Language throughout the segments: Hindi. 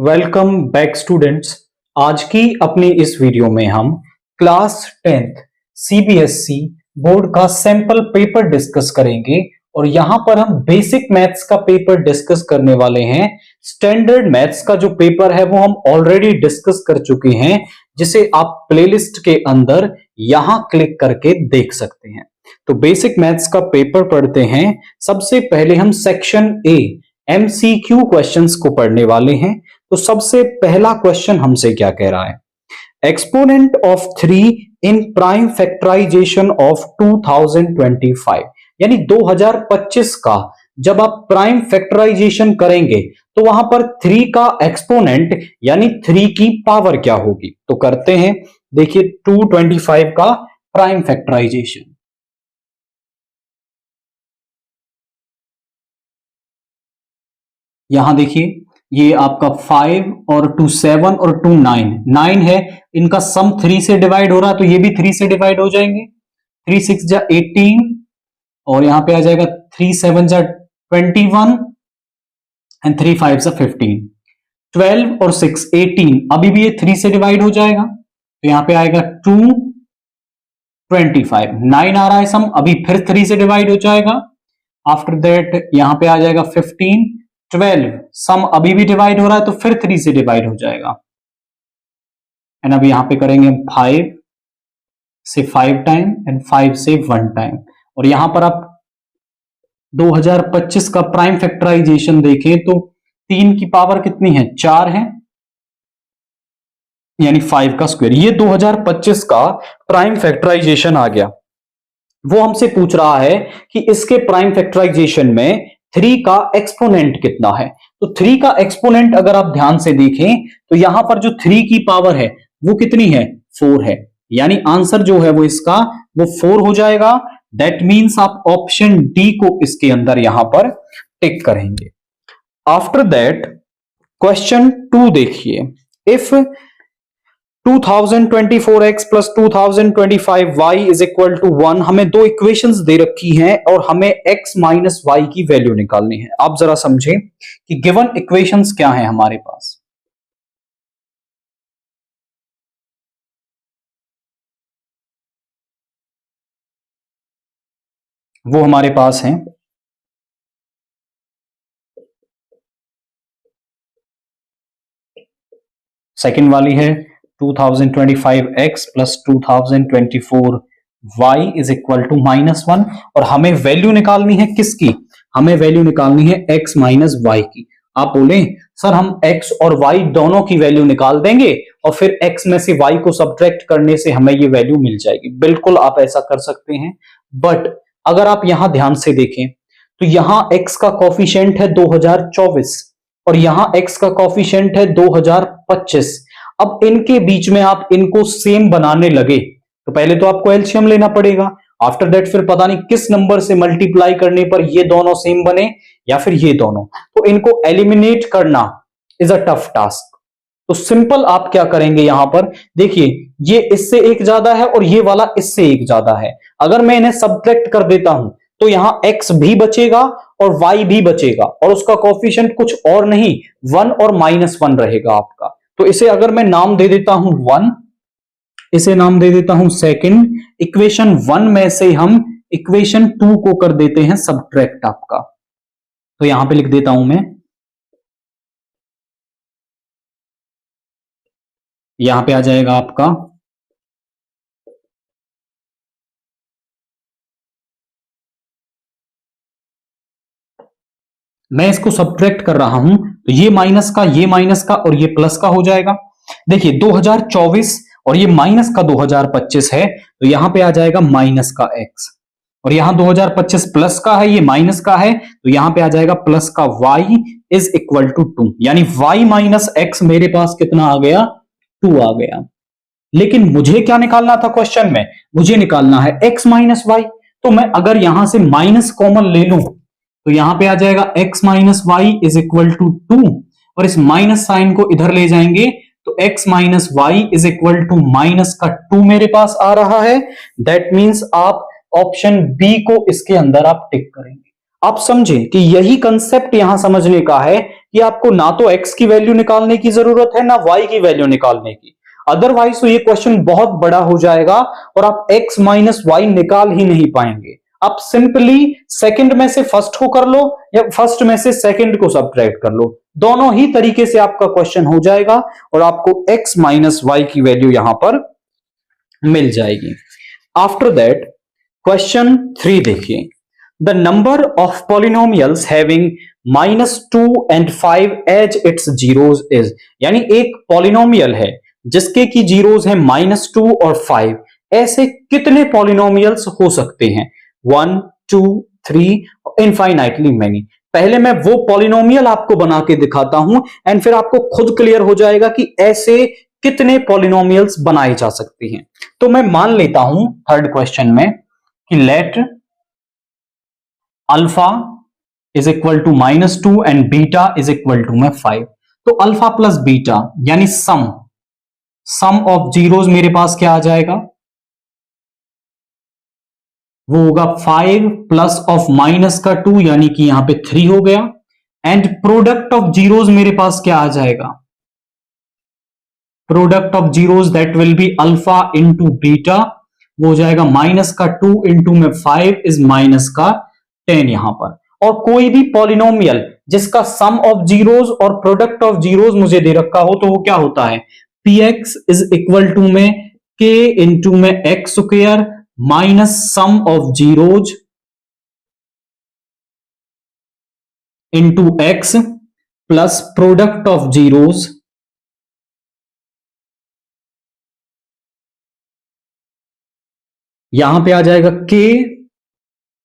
Welcome back students. आज की अपनी इस वीडियो में हम क्लास 10th सीबीएसई बोर्ड का सैंपल पेपर डिस्कस करेंगे और यहां पर हम बेसिक मैथ्स का पेपर डिस्कस करने वाले हैं। स्टैंडर्ड मैथ्स का जो पेपर है वो हम ऑलरेडी डिस्कस कर चुके हैं, जिसे आप प्लेलिस्ट के अंदर यहां क्लिक करके देख सकते हैं। तो बेसिक मैथ्स का पेपर पढ़ते हैं। सबसे पहले हम सेक्शन ए एमसीक्यू क्वेश्चंस को पढ़ने वाले हैं। तो सबसे पहला क्वेश्चन हमसे क्या कह रहा है, exponent of 3 in prime factorization of 2025, यानी 2025 का जब आप प्राइम फैक्टराइजेशन करेंगे तो वहां पर 3 का एक्सपोनेंट यानी 3 की पावर क्या होगी। तो करते हैं, देखिए 225 का प्राइम फैक्टराइजेशन। यहां देखिए ये आपका 5 और 2 7 और 2 9 है, इनका सम 3 से डिवाइड हो रहा है तो ये भी 3 से डिवाइड हो जाएंगे। 3 6 जा 18 और यहां पे आ जाएगा 3 7 जा 21 एंड 3 5 जा 15। 12 और 6 18, अभी भी ये 3 से डिवाइड हो जाएगा तो यहां पे आएगा 2 25। 9 आ रहा है सम, अभी फिर 3 से डिवाइड हो जाएगा। आफ्टर दैट यहां पे आ जाएगा 15। 12 सम अभी भी डिवाइड हो रहा है तो फिर 3 से डिवाइड हो जाएगा। एंड अब यहां पे करेंगे 5 से 5 टाइम एंड 5 से 1 टाइम। और यहां पर आप 2025 का प्राइम फैक्टराइजेशन देखें तो 3 की पावर कितनी है, 4 है, यानी 5 का स्क्वायर। ये 2025 का प्राइम फैक्टराइजेशन आ गया। वो हमसे पूछ रहा है कि इसके प्राइम फैक्टराइजेशन में 3 का एक्सपोनेंट कितना है। तो 3 का एक्सपोनेंट अगर आप ध्यान से देखें तो यहां पर जो 3 की पावर है वो कितनी है, 4 है, यानी आंसर जो है वो इसका वो 4 हो जाएगा। दैट मींस आप ऑप्शन डी को इसके अंदर यहां पर टिक करेंगे। आफ्टर दैट क्वेश्चन 2 देखिए, if 2024x plus 2025y is equal to 1, हमें दो इक्वेशंस दे रखी हैं और हमें x माइनस वाई की वैल्यू निकालनी है। आप जरा समझें कि गिवन इक्वेशंस क्या हैं हमारे पास। वो हमारे पास हैं सेकंड वाली है 2025x plus 2024y is equal to -1, और हमें वैल्यू निकालनी है किसकी, हमें वैल्यू निकालनी है x माइनस वाई की। आप बोले सर हम x और y दोनों की वैल्यू निकाल देंगे और फिर x में से y को सब्ट्रैक्ट करने से हमें ये वैल्यू मिल जाएगी। बिल्कुल आप ऐसा कर सकते हैं, बट अगर आप यहां ध्यान से देखें तो यहां x का कॉफिशिएंट है 2024 और यहां x का कॉफिशिएंट है 2025। अब इनके बीच में आप इनको सेम बनाने लगे तो पहले तो आपको एलसीएम लेना पड़ेगा। आफ्टर दैट फिर पता नहीं किस नंबर से मल्टीप्लाई करने पर ये दोनों सेम बने या फिर ये दोनों, तो इनको एलिमिनेट करना इज अ टफ टास्क। तो सिंपल आप क्या करेंगे, यहां पर देखिए ये इससे एक ज्यादा है और ये वाला इससे एक ज्यादा है। अगर मैं इन्हें सब्ट्रैक्ट कर देता हूं तो यहां x भी बचेगा और y भी बचेगा और उसका कोएफिशिएंट कुछ और नहीं 1 और -1 रहेगा आपका। तो इसे अगर मैं नाम दे देता हूं 1, इसे नाम दे देता हूं सेकंड, इक्वेशन 1 में से हम इक्वेशन 2 को कर देते हैं सब्ट्रैक्ट आपका। तो यहां पे लिख देता हूं मैं, यहां पे आ जाएगा आपका मैं इसको सब्ट्रैक्ट कर रहा हूं तो ये माइनस का, ये माइनस का और ये प्लस का हो जाएगा। देखिए 2024 और ये माइनस का 2025 है तो यहां पे आ जाएगा माइनस का x, और यहां 2025 प्लस का है, ये माइनस का है तो यहां पे आ जाएगा प्लस का y इज इक्वल टू 2, यानी y माइनस x मेरे पास कितना आ गया, 2 आ गया। लेकिन मुझे क्या निकालना था क्वेश्चन में, मुझे निकालना है x माइनस वाई। तो मैं अगर यहां से माइनस कॉमन ले लूं तो यहां पे आ जाएगा x minus y is equal to 2, और इस माइनस साइन को इधर ले जाएंगे तो x minus y is equal to minus का 2 मेरे पास आ रहा है। दैट मींस आप ऑप्शन बी को इसके अंदर आप टिक करेंगे। आप समझे कि यही कंसेप्ट यहां समझने का है कि आपको ना तो x की वैल्यू निकालने की जरूरत है ना y की वैल्यू निकालने की, अदरवाइज तो ये क्वेश्चन बहुत बड़ा हो जाएगा और आप x माइनस वाई निकाल ही नहीं पाएंगे। आप सिंपली सेकंड में से फर्स्ट को कर लो या फर्स्ट में से सेकंड को सब्ट्रैक्ट कर लो, दोनों ही तरीके से आपका क्वेश्चन हो जाएगा और आपको x माइनस वाई की वैल्यू यहां पर मिल जाएगी। आफ्टर दैट क्वेश्चन 3 देखिए, the number of polynomials having -2 and 5 as its zeros is, यानी एक पॉलिनोमियल है जिसके की जीरोज है -2 और 5, ऐसे कितने पॉलिनोमियल्स हो सकते हैं? 1 2 3 इनफाइनाइटली मेनी। पहले मैं वो पॉलिनोमियल आपको बना के दिखाता हूं एंड फिर आपको खुद क्लियर हो जाएगा कि ऐसे कितने पॉलिनोमियल्स बनाए जा सकते हैं। तो मैं मान लेता हूं थर्ड क्वेश्चन में कि let alpha is equal to -2 and beta is equal to में 5। तो अल्फा प्लस बीटा यानी सम ऑफ जीरोज मेरे पास क्या आ जाएगा? वो होगा 5 प्लस ऑफ माइनस का 2 यानी कि यहां पे 3 हो गया, एंड प्रोडक्ट ऑफ जीरोज मेरे पास क्या आ जाएगा? Product of zeros that will be alpha into beta, वो हो जाएगा माइनस का 2 इंटू में 5 इज माइनस का 10 यहां पर। और कोई भी पॉलिनोमियल जिसका सम ऑफ जीरोज और प्रोडक्ट ऑफ जीरोज मुझे दे रखा हो तो वो क्या होता है? px इज इक्वल टू में k इंटू में x square minus sum of zeros into x plus product of zeros यहां पे आ जाएगा k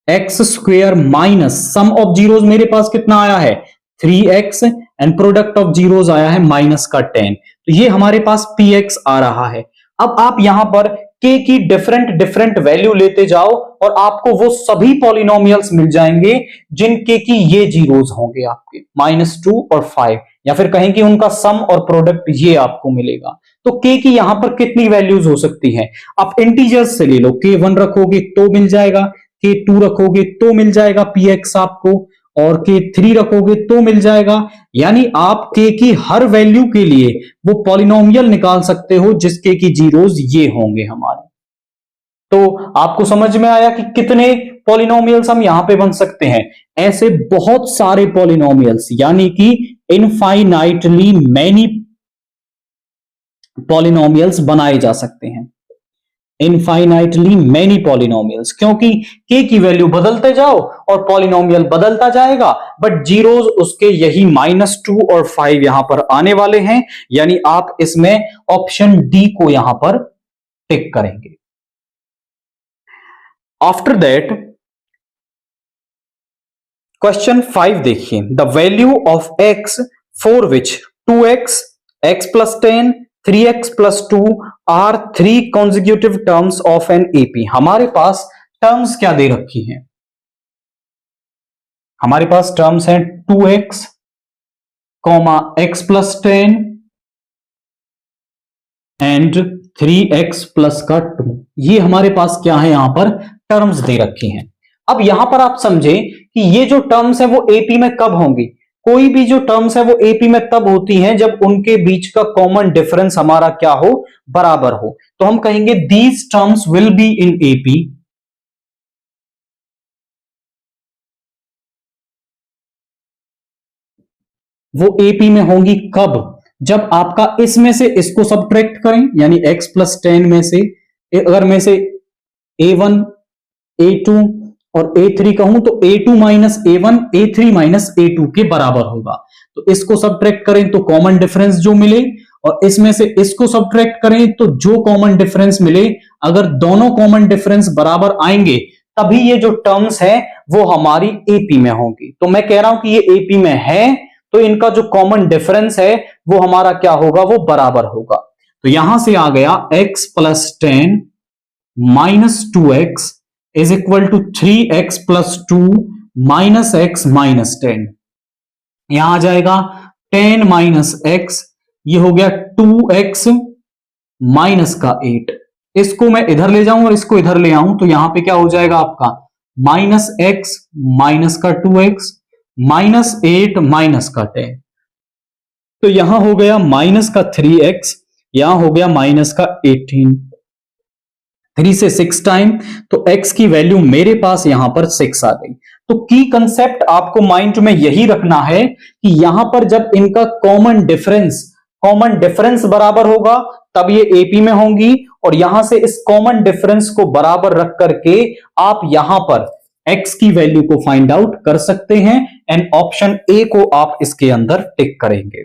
x square minus sum of zeros मेरे पास कितना आया है? 3x and product of zeros आया है माइनस का 10। तो ये हमारे पास px आ रहा है। अब आप यहां पर k की डिफरेंट वैल्यू लेते जाओ और आपको वो सभी पॉलिनोमियल्स मिल जाएंगे जिनके की ये जीरोज होंगे आपके -2 और 5, या फिर कहें कि उनका सम और प्रोडक्ट ये आपको मिलेगा। तो k की यहां पर कितनी वैल्यूज हो सकती है? आप इंटीजर्स से ले लो, k1 रखोगे तो मिल जाएगा, k2 रखोगे तो मिल जाएगा px आपको, और k3 रखोगे तो मिल जाएगा। यानी आप k की हर वैल्यू के लिए वो पॉलिनोमियल निकाल सकते हो जिसके की जीरोज ये होंगे हमारे। तो आपको समझ में आया कि कितने पॉलिनोमियल्स हम यहां पे बन सकते हैं? ऐसे बहुत सारे पॉलिनोमियल्स, यानी कि इनफाइनाइटली मैनी पॉलिनोमियल्स बनाए जा सकते हैं। इनफाइनाइटली मैनी पॉलिनोमियल्स, क्योंकि k की वैल्यू बदलते जाओ और पॉलिनोमियल बदलता जाएगा, बट जीरोज उसके यही -2 और 5 यहां पर आने वाले हैं। यानी आप इसमें ऑप्शन डी को यहां पर टिक करेंगे। आफ्टर दैट क्वेश्चन 5 देखिए, the value of x for which 2x, x plus 10, 3x plus 2 are 3 consecutive terms of an AP. हमारे पास टर्म्स क्या दे रखी हैं? हमारे पास टर्म्स हैं 2x, x plus 10 and 3x plus का 2। ये हमारे पास क्या है? यहां पर टर्म्स दे रखी हैं। अब यहां पर आप समझे कि ये जो टर्म्स है वो एपी में कब होंगी? कोई भी जो टर्म्स है वो एपी में तब होती हैं जब उनके बीच का कॉमन डिफरेंस हमारा क्या हो? बराबर हो। तो हम कहेंगे these terms will be in AP वो एपी में होंगी कब? जब आपका इसमें से इसको सब्ट्रैक्ट करें, यानी x प्लस 10 में से अगर में से a1 a2 और a3 कहूं तो a2 minus a1 a3 minus a2 के बराबर होगा। तो इसको सब्ट्रैक्ट करें तो कॉमन डिफरेंस जो मिले, और इसमें से इसको सब्ट्रैक्ट करें तो जो कॉमन डिफरेंस मिले, अगर दोनों कॉमन डिफरेंस बराबर आएंगे तभी ये जो टर्म्स है वो हमारी एपी में होंगी। तो मैं कह रहा हूं कि ये एपी में है तो इनका जो कॉमन डिफरेंस है वो हमारा क्या होगा? वो बराबर होगा। तो यहां से आ गया x plus 10 minus 2x is equal to 3x plus 2 minus x minus 10। यहां आ जाएगा 10 माइनस x, ये हो गया 2x माइनस का 8। इसको मैं इधर ले जाऊं और इसको इधर ले आऊं तो यहां पे क्या हो जाएगा आपका? माइनस x माइनस का 2x माइनस 8 माइनस का 10। तो यहां हो गया माइनस का 3x, यहां हो गया माइनस का 18, 3 से 6 टाइम, तो x की वैल्यू मेरे पास यहां पर 6 आ गई। तो की कंसेप्ट आपको माइंड में यही रखना है कि यहां पर जब इनका कॉमन डिफरेंस बराबर होगा तब ये एपी में होंगी, और यहां से इस कॉमन डिफरेंस को बराबर रख करके आप यहां पर x की वैल्यू को फाइंड आउट कर सकते हैं, एंड ऑप्शन ए को आप इसके अंदर टिक करेंगे।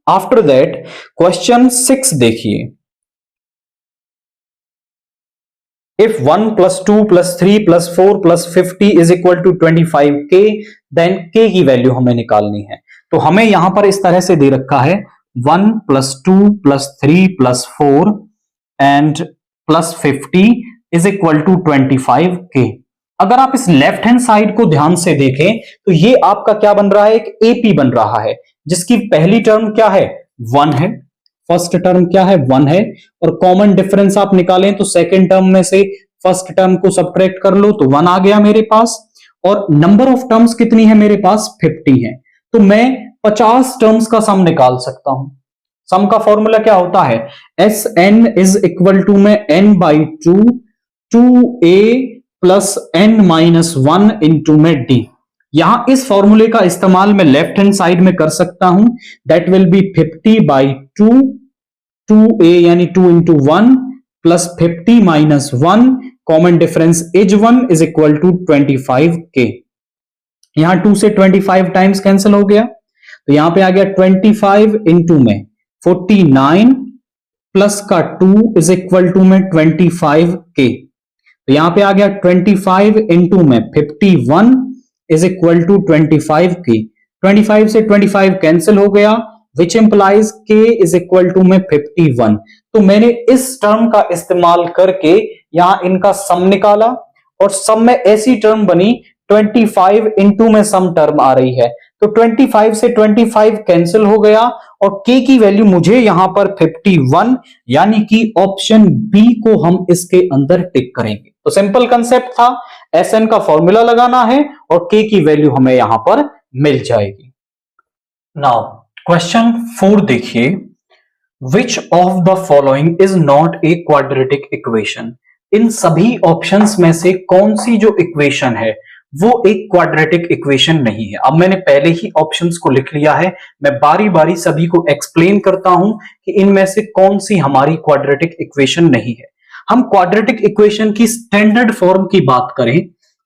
आफ्टर दैट क्वेश्चन 6 देखिए, if 1 plus 2 plus 3 plus 4 plus 50 is equal to 25k, then k की वैल्यू हमें निकालनी है। तो हमें यहां पर इस तरह से दे रखा है 1 plus 2 plus 3 plus 4 and plus 50 is equal to 25k। अगर आप इस लेफ्ट हैंड साइड को ध्यान से देखें तो ये आपका क्या बन रहा है, एक एपी बन रहा है, जिसकी पहली टर्म क्या है, 1 है, फर्स्ट टर्म क्या है, 1 है, और कॉमन डिफरेंस आप निकालें तो सेकेंड टर्म में से फर्स्ट टर्म को सब्ट्रैक्ट कर लो तो 1 आ गया मेरे पास, और नंबर ऑफ टर्म्स कितनी है मेरे पास, 50 है। तो मैं 50 टर्म्स का सम निकाल सकता हूं। सम का फॉर्मूला क्या होता है, S n is equal to में n by 2 a plus n minus 1 into में d। यहां इस फॉर्मूले का इस्तेमाल मैं लेफ्ट हैंड साइड में कर सकता हूं, that will be 50 by 2a यानी 2 into 1 plus 50 minus 1, common difference is 1 is equal to 25k। यहां 2 से 25 टाइम्स कैंसिल हो गया, तो यहां पे आ गया 25 इंटू में 49 प्लस का 2 इज इक्वल टू में 25k। तो यहां पे आ गया 25 इंटू में 51 इज इक्वल टू 25k। 25 से 25 कैंसिल हो गया, which implies k is equal to में 51। तो मैंने इस टर्म का इस्तेमाल करके यहां इनका सम निकाला, और सम में ऐसी टर्म बनी 25 इंटू में सम टर्म आ रही है, तो 25 से 25 कैंसिल हो गया, और k की वैल्यू मुझे यहां पर 51, यानी कि ऑप्शन बी को हम इसके अंदर टिक करेंगे। तो सिंपल कंसेप्ट था, एसएन का फॉर्मूला लगाना है और k की वैल्यू हमें यहां पर मिल जाएगी। नाउ क्वेश्चन 4 देखिए, which of the following is not a quadratic equation. इन सभी ऑप्शंस में से कौन सी जो इक्वेशन है वो एक क्वाड्रेटिक इक्वेशन नहीं है। अब मैंने पहले ही ऑप्शंस को लिख लिया है, मैं बारी बारी सभी को एक्सप्लेन करता हूं कि इनमें से कौन सी हमारी क्वाड्रेटिक इक्वेशन नहीं है। हम क्वाड्रेटिक इक्वेशन की स्टैंडर्ड फॉर्म की बात करें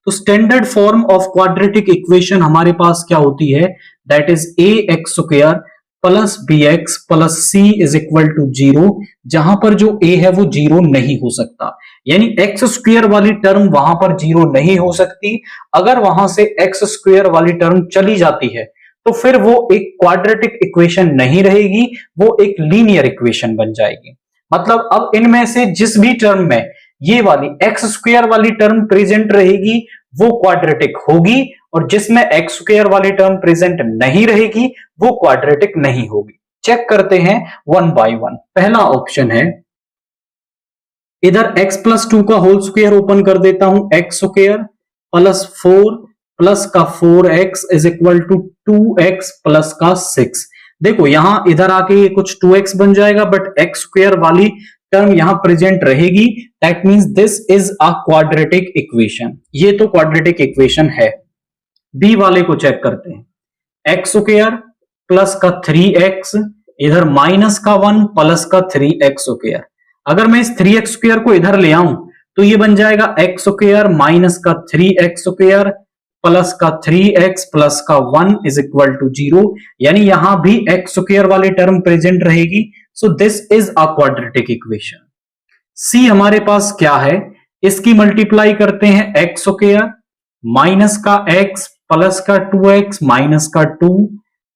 तो standard form of quadratic equation हमारे पास क्या होती है, that is a x square plus b x plus c is equal to 0, जहां पर जो a है वो 0 नहीं हो सकता, यानी एक्स स्क्वायर वाली टर्म वहां पर 0 नहीं हो सकती। अगर वहां से एक्स स्क्वायर वाली टर्म चली जाती है तो फिर वो एक क्वाड्रेटिक इक्वेशन नहीं रहेगी, वो एक लीनियर इक्वेशन बन जाएगी। मतलब अब इनमें से जिस भी टर्म में ये वाली एक्स स्क्वायर वाली टर्म प्रेजेंट रहेगी वो क्वाड्रेटिक होगी, और जिसमें एक्स स्क्वायर वाली टर्म प्रेजेंट नहीं रहेगी वो क्वाड्रेटिक नहीं होगी। चेक करते हैं वन बाय वन। पहला ऑप्शन है, इधर x प्लस 2 का होल स्क्वायर ओपन कर देता हूं, एक्स स्क्वायर प्लस 4 प्लस का 4x is equal to 2x plus का 6। देखो यहां इधर आके ये कुछ 2x बन जाएगा, बट एक्स स्क्वायर वाली टर्म यहां प्रेजेंट रहेगी, that means this is a quadratic equation. ये तो क्वाड्रेटिक इक्वेशन है। बी वाले को चेक करते हैं, एक्स स्क्वायर प्लस का 3x, इधर माइनस का 1 प्लस का 3x स्क्वायर। अगर मैं इस 3x स्क्वायर को इधर ले आऊं तो ये बन जाएगा एक्स स्क्वायर माइनस का 3x स्क्वायर प्लस का 3x प्लस का 1 इज इक्वल टू 0, यानी यहां भी एक्स स्क्वायर वाली टर्म प्रेजेंट रहेगी। So this is a quadratic equation. See हमारे पास क्या है, इसकी मल्टीप्लाई करते हैं, एक्स स्क्वायर माइनस का x प्लस का 2x माइनस का 2,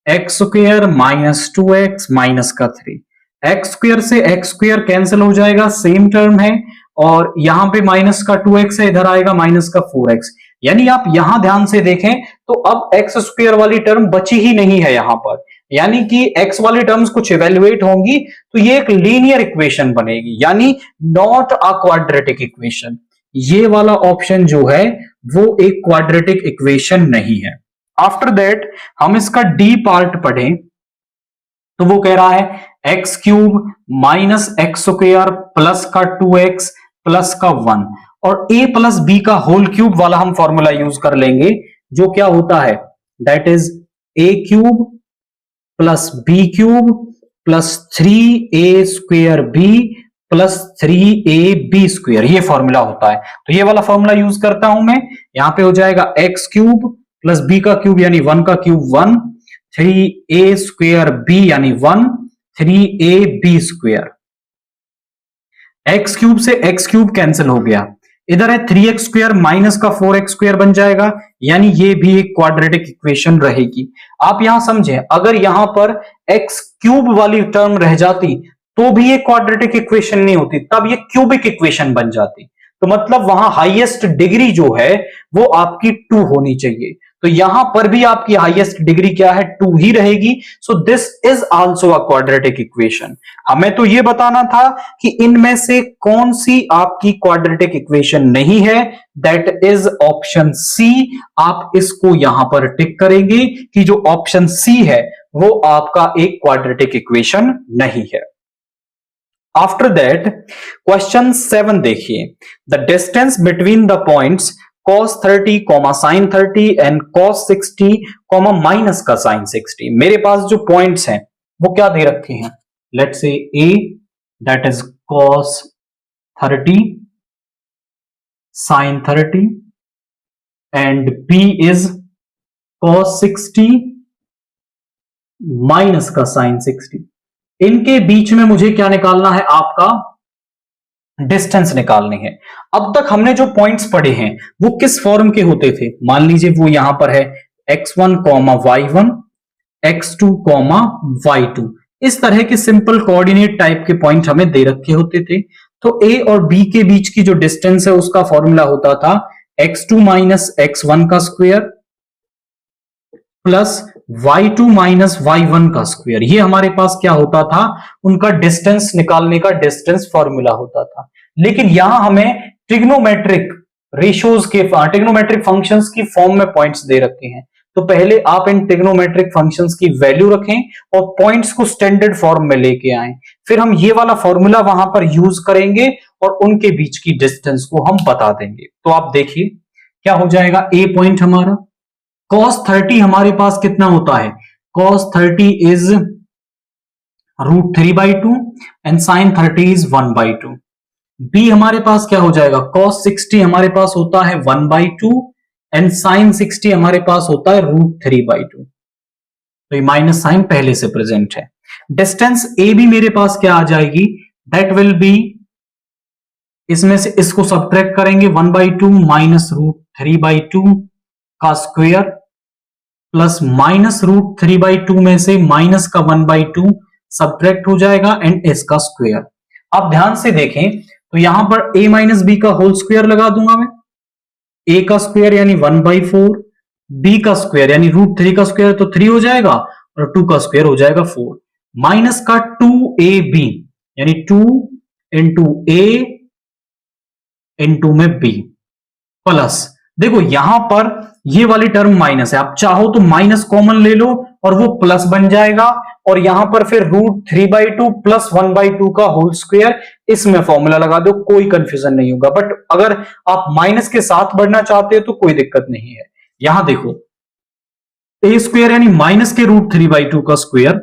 x square minus 2x minus का 3। एक्स स्क्वायर से एक्स स्क्वायर कैंसिल हो जाएगा, सेम टर्म है, और यहां पे माइनस का 2x है, इधर आएगा माइनस का 4x। यानी आप यहां ध्यान से देखें तो अब एक्स स्क्वायर वाली टर्म बची ही नहीं है यहां पर, यानी कि x वाली टर्म्स कुछ इवेल्युएट होंगी तो ये एक लीनियर इक्वेशन बनेगी, यानी नॉट अ क्वाड्रेटिक इक्वेशन। ये वाला ऑप्शन जो है वो एक क्वाड्रेटिक इक्वेशन नहीं है। आफ्टर दैट हम इसका डी पार्ट पढ़ें। तो वो कह रहा है x cube minus x square plus का 2x प्लस का 1, और a प्लस बी का होल क्यूब वाला हम फॉर्मूला यूज कर लेंगे, जो क्या होता है, that is a cube plus b cube plus 3a square b plus 3ab square, ये फॉर्मूला होता है। तो ये वाला फॉर्मूला यूज करता हूं मैं, यहां पे हो जाएगा एक्स क्यूब प्लस बी का क्यूब यानी 1 का क्यूब 1, 3a स्क्वायर बी यानी 1, 3ab स्क्वायर। एक्स क्यूब से एक्स क्यूब कैंसिल हो गया, इधर है 3x स्क्वायर माइनस का 4x स्क्वायर बन जाएगा, यानी ये भी एक क्वाड्रेटिक इक्वेशन रहेगी। आप यहां समझें, अगर यहां पर x क्यूब वाली टर्म रह जाती तो भी ये क्वाड्रेटिक इक्वेशन नहीं होती, तब ये क्यूबिक इक्वेशन बन जाती। तो मतलब वहां हाईएस्ट डिग्री जो है वो आपकी 2 होनी चाहिए, तो यहां पर भी आपकी हाईएस्ट डिग्री क्या है, 2 ही रहेगी। So this is also a quadratic equation. हमें तो यह बताना था कि इनमें से कौन सी आपकी क्वाड्रेटिक इक्वेशन नहीं है, दैट इज ऑप्शन सी। आप इसको यहां पर टिक करेंगे कि जो ऑप्शन सी है वो आपका एक क्वाड्रेटिक इक्वेशन नहीं है। आफ्टर दैट क्वेश्चन 7 देखिए, the distance between the points cos 30, sin 30 and cos 60, minus का sin 60। मेरे पास जो पॉइंट्स हैं वो क्या दे रखे हैं, let's say a that is cos 30, sin 30 and b is cos 60 minus का sin 60। इनके बीच में मुझे क्या निकालना है, आपका डिस्टेंस निकालनी है। अब तक हमने जो पॉइंट्स पढ़े हैं वो किस फॉर्म के होते थे, मान लीजिए वो यहां पर है x1, y1, x2, y2, इस तरह के सिंपल कोऑर्डिनेट टाइप के पॉइंट हमें दे रखे होते थे। तो a और b के बीच की जो डिस्टेंस है उसका फॉर्मूला होता था x2 माइनस x1 का square plus y2 minus y1 का स्क्वायर। ये हमारे पास क्या होता था, उनका डिस्टेंस निकालने का डिस्टेंस फॉर्मूला होता था। लेकिन यहां हमें ट्रिग्नोमेट्रिक रेशियोज के, ट्रिग्नोमेट्रिक फंक्शंस की फॉर्म में पॉइंट्स दे रखे हैं, तो पहले आप इन ट्रिग्नोमेट्रिक फंक्शंस की वैल्यू रखें और पॉइंट्स को स्टैंडर्ड फॉर्म में लेके आए, फिर हम ये वाला फॉर्मूला वहां पर यूज करेंगे और उनके बीच की डिस्टेंस को हम बता देंगे। तो आप देखिए क्या हो जाएगा, ए पॉइंट हमारा cos 30 हमारे पास कितना होता है, cos 30 is √3/2 and sin 30 is 1/2। b हमारे पास क्या हो जाएगा, cos 60 हमारे पास होता है 1/2 एंड sin 60 हमारे पास होता है √3/2। तो ये माइनस साइन पहले से प्रेजेंट है। डिस्टेंस a भी मेरे पास क्या आ जाएगी, दैट विल बी, इसमें से इसको सब्ट्रैक्ट करेंगे 1/2 माइनस √3/2 का स्क्वायर प्लस माइनस √3/2 में से माइनस का 1/2 सब्ट्रैक्ट हो जाएगा एंड इसका स्क्वायर। आप ध्यान से देखें तो यहां पर a माइनस बी का होल स्क्वायर लगा दूंगा मैं, a का स्क्वायर यानी 1/4, b का स्क्वायर यानी √3 का स्क्वायर तो 3 हो जाएगा और 2 का स्क्वायर हो जाएगा 4, माइनस का 2ab यानी 2 इंटू a इंटू में b प्लस, देखो यहां पर ये वाली टर्म माइनस है, आप चाहो तो माइनस कॉमन ले लो और वो प्लस बन जाएगा, और यहां पर फिर √3/2 प्लस 1/2 का होल स्क्वायर, इसमें फॉर्मूला लगा दो, कोई कंफ्यूजन नहीं होगा। बट अगर आप माइनस के साथ बढ़ना चाहते हो तो कोई दिक्कत नहीं है। यहां देखो a स्क्वायर यानी माइनस के √3/2 का स्क्वायर,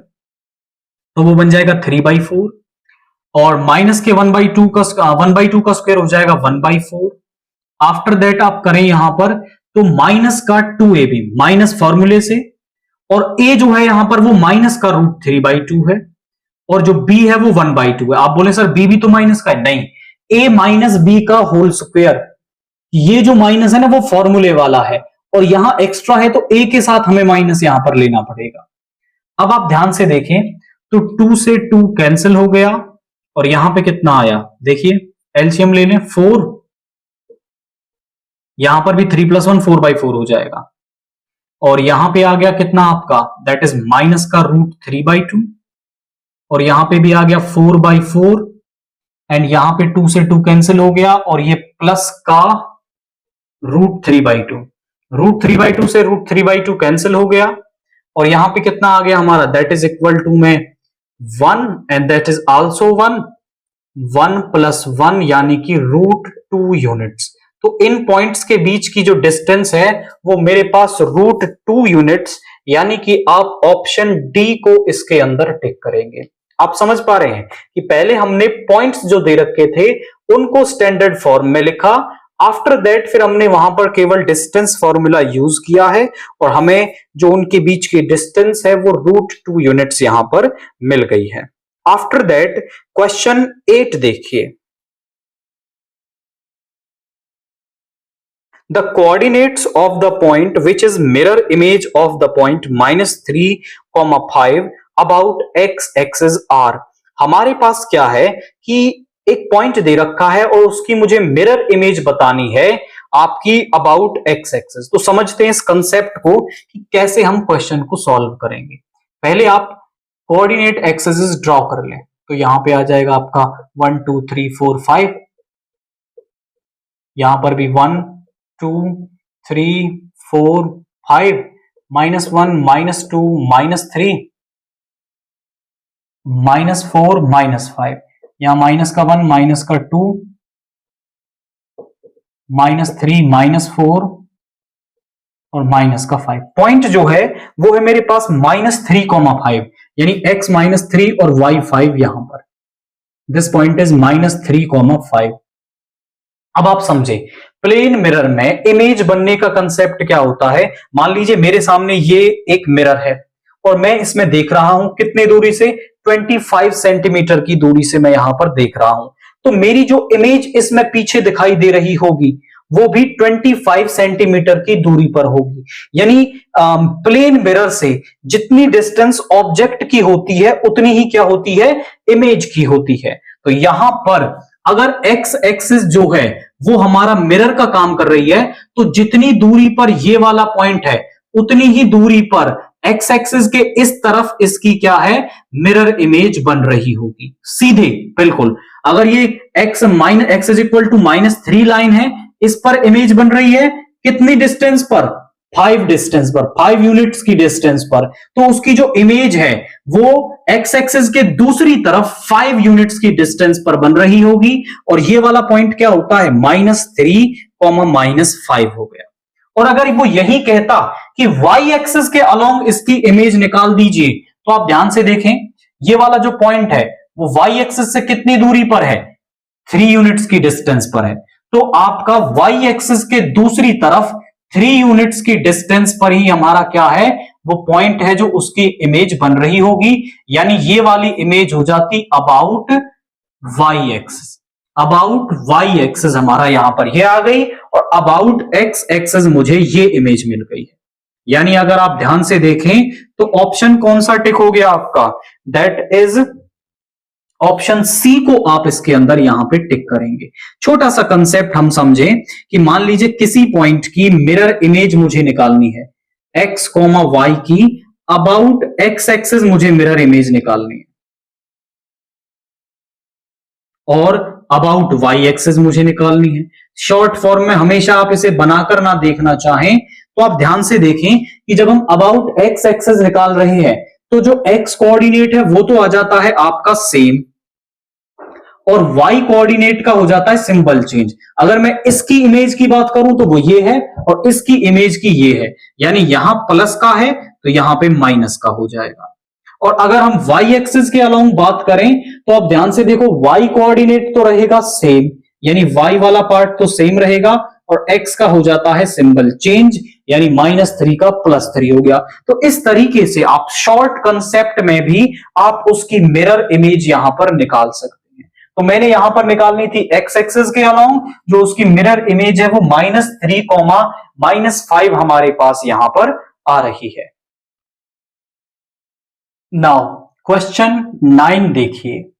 तो वो बन जाएगा 3/4, और माइनस के 1/2 का स्क्वायर हो जाएगा 1/4। आफ्टर दैट आप करें यहां पर तो माइनस का 2ab माइनस फॉर्मूले से, और a जो है यहां पर वो माइनस का √3/2 है, और जो b है वो 1/2 है। आप बोले सर b भी तो माइनस का है, नहीं, a माइनस b का होल स्क्वायर, ये जो माइनस है ना वो फॉर्मूले वाला है, और यहां एक्स्ट्रा है तो a के साथ हमें माइनस यहां पर लेना पड़ेगा। अब आप ध्यान से देखें तो 2 से 2 कैंसिल हो गया, और यहां पे कितना आया, देखिए एलसीएम ले लें 4, यहां पर भी 3 + 1 4/4 हो जाएगा, और यहां पे आ गया कितना आपका, दैट इज माइनस का √3/2, और यहां पे भी आ गया 4/4, एंड यहां पे 2 से 2 कैंसिल हो गया, और ये प्लस का √3/2 से √3/2 कैंसिल हो गया, और यहां पे कितना आ गया हमारा, दैट इज इक्वल टू में 1 and that is also 1, 1 plus 1 यानी कि √2 यूनिट्स। तो इन पॉइंट्स के बीच की जो डिस्टेंस है वो मेरे पास √2 यूनिट्स, यानी कि आप ऑप्शन डी को इसके अंदर टिक करेंगे। आप समझ पा रहे हैं कि पहले हमने पॉइंट्स जो दे रखे थे उनको स्टैंडर्ड फॉर्म में लिखा, आफ्टर दैट फिर हमने वहां पर केवल डिस्टेंस फॉर्मूला यूज किया है और हमें जो उनके बीच की डिस्टेंस है वो √2 यूनिट्स यहां पर मिल गई है। आफ्टर दैट क्वेश्चन 8 देखिए। The coordinates of the point which is mirror image of the point -3, 5 about x axis are। हमारे पास क्या है कि एक पॉइंट दे रखा है और उसकी मुझे मिरर इमेज बतानी है आपकी अबाउट x एक्सिस। तो समझते हैं इस कंसेप्ट को कि कैसे हम क्वेश्चन को सॉल्व करेंगे। पहले आप कोऑर्डिनेट एक्सिस ड्रॉ कर लें। तो यहां पे आ जाएगा आपका 1 2 3 4 5, यहां पर भी 1 2 3 4 5, -1 -2 -3 -4 -5, यहां माइनस का 1 माइनस का 2 -3 -4 और माइनस का 5। पॉइंट जो है वो है मेरे पास -3, 5 यानी x -3 और y 5 यहां पर। This point is -3, 5। अब आप समझे प्लेन मिरर में इमेज बनने का कंसेप्ट क्या होता है। मान लीजिए मेरे सामने ये एक मिरर है और मैं इसमें देख रहा हूं कितने दूरी से, 25 सेंटीमीटर की दूरी से मैं यहां पर देख रहा हूं। तो मेरी जो इमेज इसमें पीछे दिखाई दे रही होगी वो भी 25 सेंटीमीटर की दूरी पर होगी। यानी प्लेन मिरर से जितनी डिस्टेंस ऑब्जेक्ट की होती है उतनी ही क्या होती है, इमेज की होती है। तो यहां पर अगर x एक्सिस जो है वो हमारा मिरर का काम कर रही है, तो जितनी दूरी पर ये वाला पॉइंट है उतनी ही दूरी पर x एक्सिस के इस तरफ इसकी क्या है, मिरर इमेज बन रही होगी सीधे। बिल्कुल अगर ये x is equal to -3 line है, इस पर इमेज बन रही है कितनी डिस्टेंस पर, 5 डिस्टेंस पर, 5 यूनिट्स की डिस्टेंस पर। तो उसकी जो इमेज है वो x एक्सिस के दूसरी तरफ 5 यूनिट्स की डिस्टेंस पर बन रही होगी और ये वाला पॉइंट क्या होता है, -3, -5 हो गया। और अगर वो यही कहता कि y एक्सिस के अलोंग इसकी इमेज निकाल दीजिए, तो आप ध्यान से देखें ये वाला जो पॉइंट है वो y एक्सिस से कितनी दूरी पर है, 3 यूनिट्स की डिस्टेंस पर है। तो आपका y एक्सिस के दूसरी तरफ 3 यूनिट्स की डिस्टेंस पर ही हमारा क्या है, वो पॉइंट है जो उसकी इमेज बन रही होगी। यानी ये वाली इमेज हो जाती about y axis. About y axis हमारा यहां पर ये आ गई और अबाउट x एक्सिस मुझे ये इमेज मिल गई है। यानी अगर आप ध्यान से देखें तो ऑप्शन कौन सा टिक हो गया आपका, दैट इज ऑप्शन सी को आप इसके अंदर यहां पे टिक करेंगे। छोटा सा कंसेप्ट हम समझे कि मान लीजिए किसी पॉइंट की मिरर इमेज मुझे निकालनी है, x, y की अबाउट x एक्सिस मुझे मिरर इमेज निकालनी है और अबाउट y एक्सिस मुझे निकालनी है। शॉर्ट फॉर्म में हमेशा आप इसे बनाकर ना देखना चाहें तो आप ध्यान से देखें कि जब हम अबाउट x एक्सिस निकाल रहे हैं तो जो x कोऑर्डिनेट है वो तो आ जाता है आपका सेम और y कोऑर्डिनेट का हो जाता है सिंबल चेंज। अगर मैं इसकी इमेज की बात करूं तो वो ये है और इसकी इमेज की ये है, यानी यहां प्लस का है तो यहां पे माइनस का हो जाएगा। और अगर हम y एक्सिस के अलोंग बात करें तो आप ध्यान से देखो y कोऑर्डिनेट तो रहेगा सेम, यानी y वाला पार्ट तो सेम रहेगा और x का हो जाता है सिंबल चेंज, यानी -3 का +3 हो गया। तो इस तरीके से आप शॉर्ट कंसेप्ट में भी आप उसकी मिरर इमेज यहां पर निकाल सकते हैं। तो मैंने यहां पर निकालनी थी x एक्सिस के अलोंग, जो उसकी मिरर इमेज है वो -3, -5 हमारे पास यहां पर आ रही है। नाउ क्वेश्चन 9 देखिए।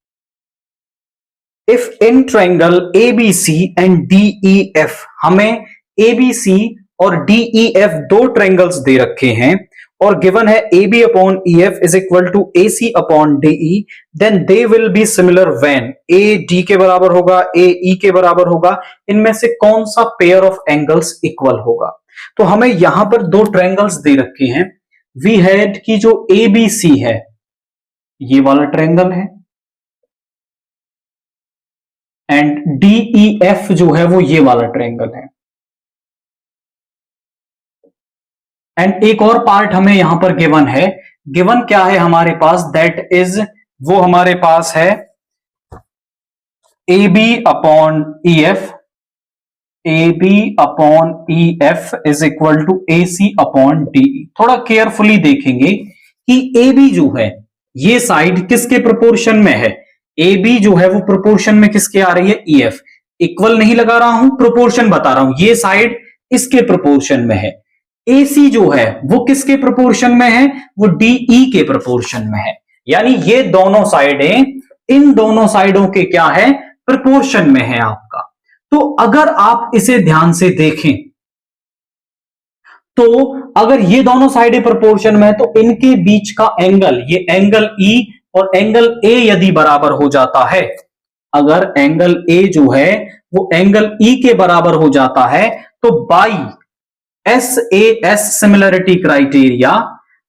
If in triangle ABC and DEF, हमें ABC और DEF दो ट्रायंगल्स दे रखे हैं और गिवन है AB upon EF is equal to AC upon DE, then they will be similar when A D के बराबर होगा, A E के बराबर होगा। इनमें से कौन सा पेयर ऑफ एंगल्स इक्वल होगा। तो हमें यहां पर दो ट्रायंगल्स दे रखे हैं। वी हैड की जो ABC है ये वाला ट्रायंगल है, एंड DEF जो है वो ये वाला ट्रायंगल है। एंड एक और पार्ट हमें यहां पर गिवन है। गिवन क्या है हमारे पास? दैट इज, वो हमारे पास है AB upon EF, AB upon EF is equal to AC upon DE। थोड़ा केयरफुली देखेंगे कि AB जो है ये साइड किसके प्रोपोर्शन में है। AB जो है वो प्रोपोर्शन में किसके आ रही है? EF। इक्वल नहीं लगा रहा हूं, प्रोपोर्शन बता रहा हूं। ये साइड इसके प्रोपोर्शन में है। AC जो है वो किसके प्रोपोर्शन में है? वो DE के प्रोपोर्शन में है। यानी ये दोनों साइडें इन दोनों साइडों के क्या है? प्रोपोर्शन में है आपका। तो अगर आप इसे ध्यान से देखें तो अगर ये दोनों साइडें प्रोपोर्शन में है तो इनके बीच का एंगल, ये एंगल E और एंगल A यदि बराबर हो जाता है, अगर एंगल A जो है वो एंगल E के बराबर हो जाता है, तो by SAS similarity criteria,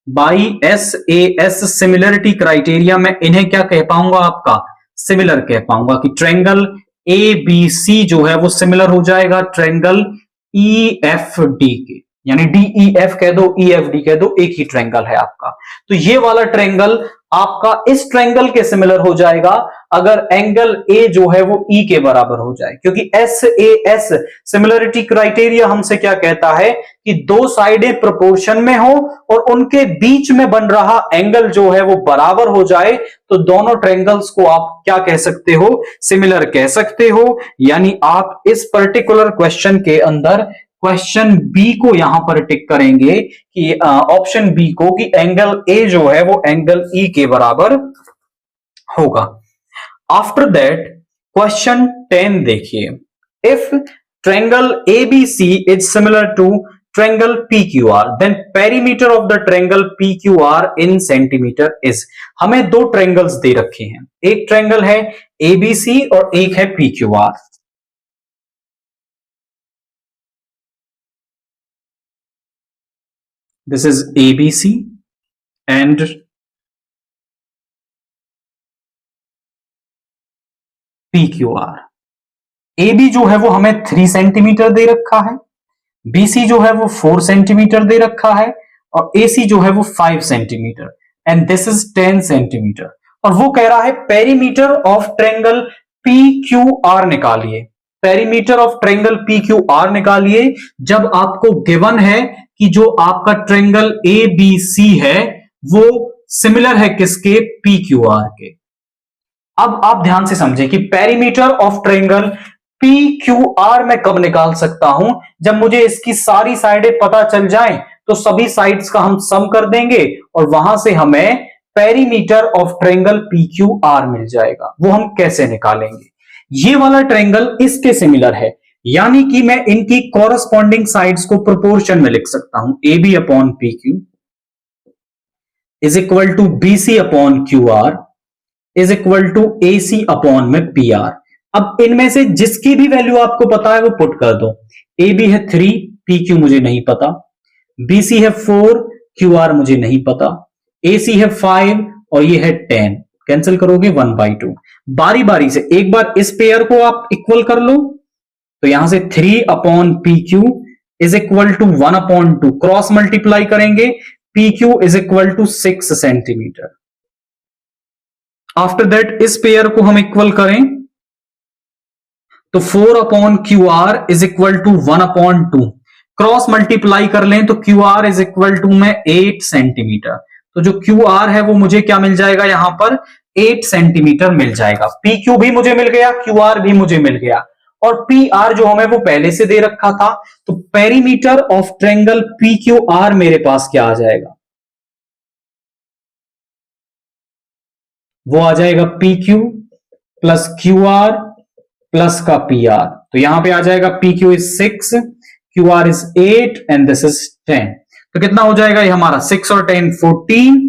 by SAS similarity criteria मैं इन्हें क्या कह पाऊंगा? आपका सिमिलर कह पाऊंगा कि ट्रायंगल ABC जो है वो सिमिलर हो जाएगा ट्रायंगल EFD के। यानी DEF कह दो, EFD कह दो, एक ही ट्रायंगल है आपका। तो ये वाला ट्रायंगल आपका इस ट्रायंगल के सिमिलर हो जाएगा अगर एंगल A जो है वो E के बराबर हो जाए, क्योंकि SAS सिमिलरिटी क्राइटेरिया हमसे क्या कहता है कि दो साइडें प्रोपोर्शन में हो और उनके बीच में बन रहा एंगल जो है वो बराबर हो जाए, तो दोनों ट्रायंगल्स को आप क्या कह सकते हो? सिमिलर कह सकते हो। यानी आप इस पर्टिकुलर क्वेश्चन के अंदर क्वेश्चन बी को यहां पर टिक करेंगे कि ऑप्शन बी को, कि एंगल ए जो है वो एंगल ई के बराबर होगा। आफ्टर दैट क्वेश्चन 10 देखिए, if triangle ABC is similar to triangle PQR then perimeter of the triangle PQR in centimeter is. हमें दो ट्रायंगल्स दे रखे हैं, एक ट्रायंगल है ABC और एक है PQR। This is ABC and PQR। AB जो है वो हमें 3 सेंटीमीटर दे रखा है, BC जो है वो 4 सेंटीमीटर दे रखा है और AC जो है वो 5 centimetre, and this is 10 centimetre. और वो कह रहा है पेरीमीटर ऑफ ट्रायंगल PQR निकालिए। पेरीमीटर ऑफ ट्रायंगल PQR निकालिए जब आपको गिवन है कि जो आपका ट्रायंगल ABC है वो सिमिलर है किसके? PQR के। अब आप ध्यान से समझें कि पेरीमीटर ऑफ ट्रायंगल PQR मैं कब निकाल सकता हूं? जब मुझे इसकी सारी साइडें पता चल जाएं, तो सभी साइड्स का हम सम कर देंगे और वहां से हमें पेरीमीटर ऑफ ट्रायंगल PQR मिल जाएगा। वो हम कैसे निकालेंगे? ये वाला ट्रायंगल इसके सिमिलर है, यानी कि मैं इनकी कॉरस्पॉन्डिंग साइड्स को प्रोपोर्शन में लिख सकता हूं। AB upon PQ is equal to BC upon QR is equal to AC upon में PR। अब इनमें से जिसकी भी वैल्यू आपको पता है वो पुट कर दो। AB है 3, PQ मुझे नहीं पता, BC है 4, QR मुझे नहीं पता, AC है 5 और ये है 10। कैंसिल करोगे 1/2। बारी बारी से एक बार इस पेयर को आप इक्वल कर लो, तो यहां से 3 upon PQ is equal to 1/2, cross multiply करेंगे, PQ is equal to 6 centimeter. After that इस पेयर को हम इक्वल करें तो 4 upon QR is equal to 1/2, cross multiply कर लें तो QR इज इक्वल टू में 8 सेंटीमीटर। तो जो QR है वो मुझे क्या मिल जाएगा? यहां पर 8 सेंटीमीटर मिल जाएगा। PQ भी मुझे मिल गया, QR भी मुझे मिल गया, और PR जो हमें वो पहले से दे रखा था। तो पेरीमीटर ऑफ ट्रायंगल PQR मेरे पास क्या आ जाएगा? वो आ जाएगा PQ प्लस QR प्लस का PR। तो यहां पे आ जाएगा PQ is 6, QR is 8 and this is 10। तो कितना हो जाएगा ये हमारा? 6 और 10 14,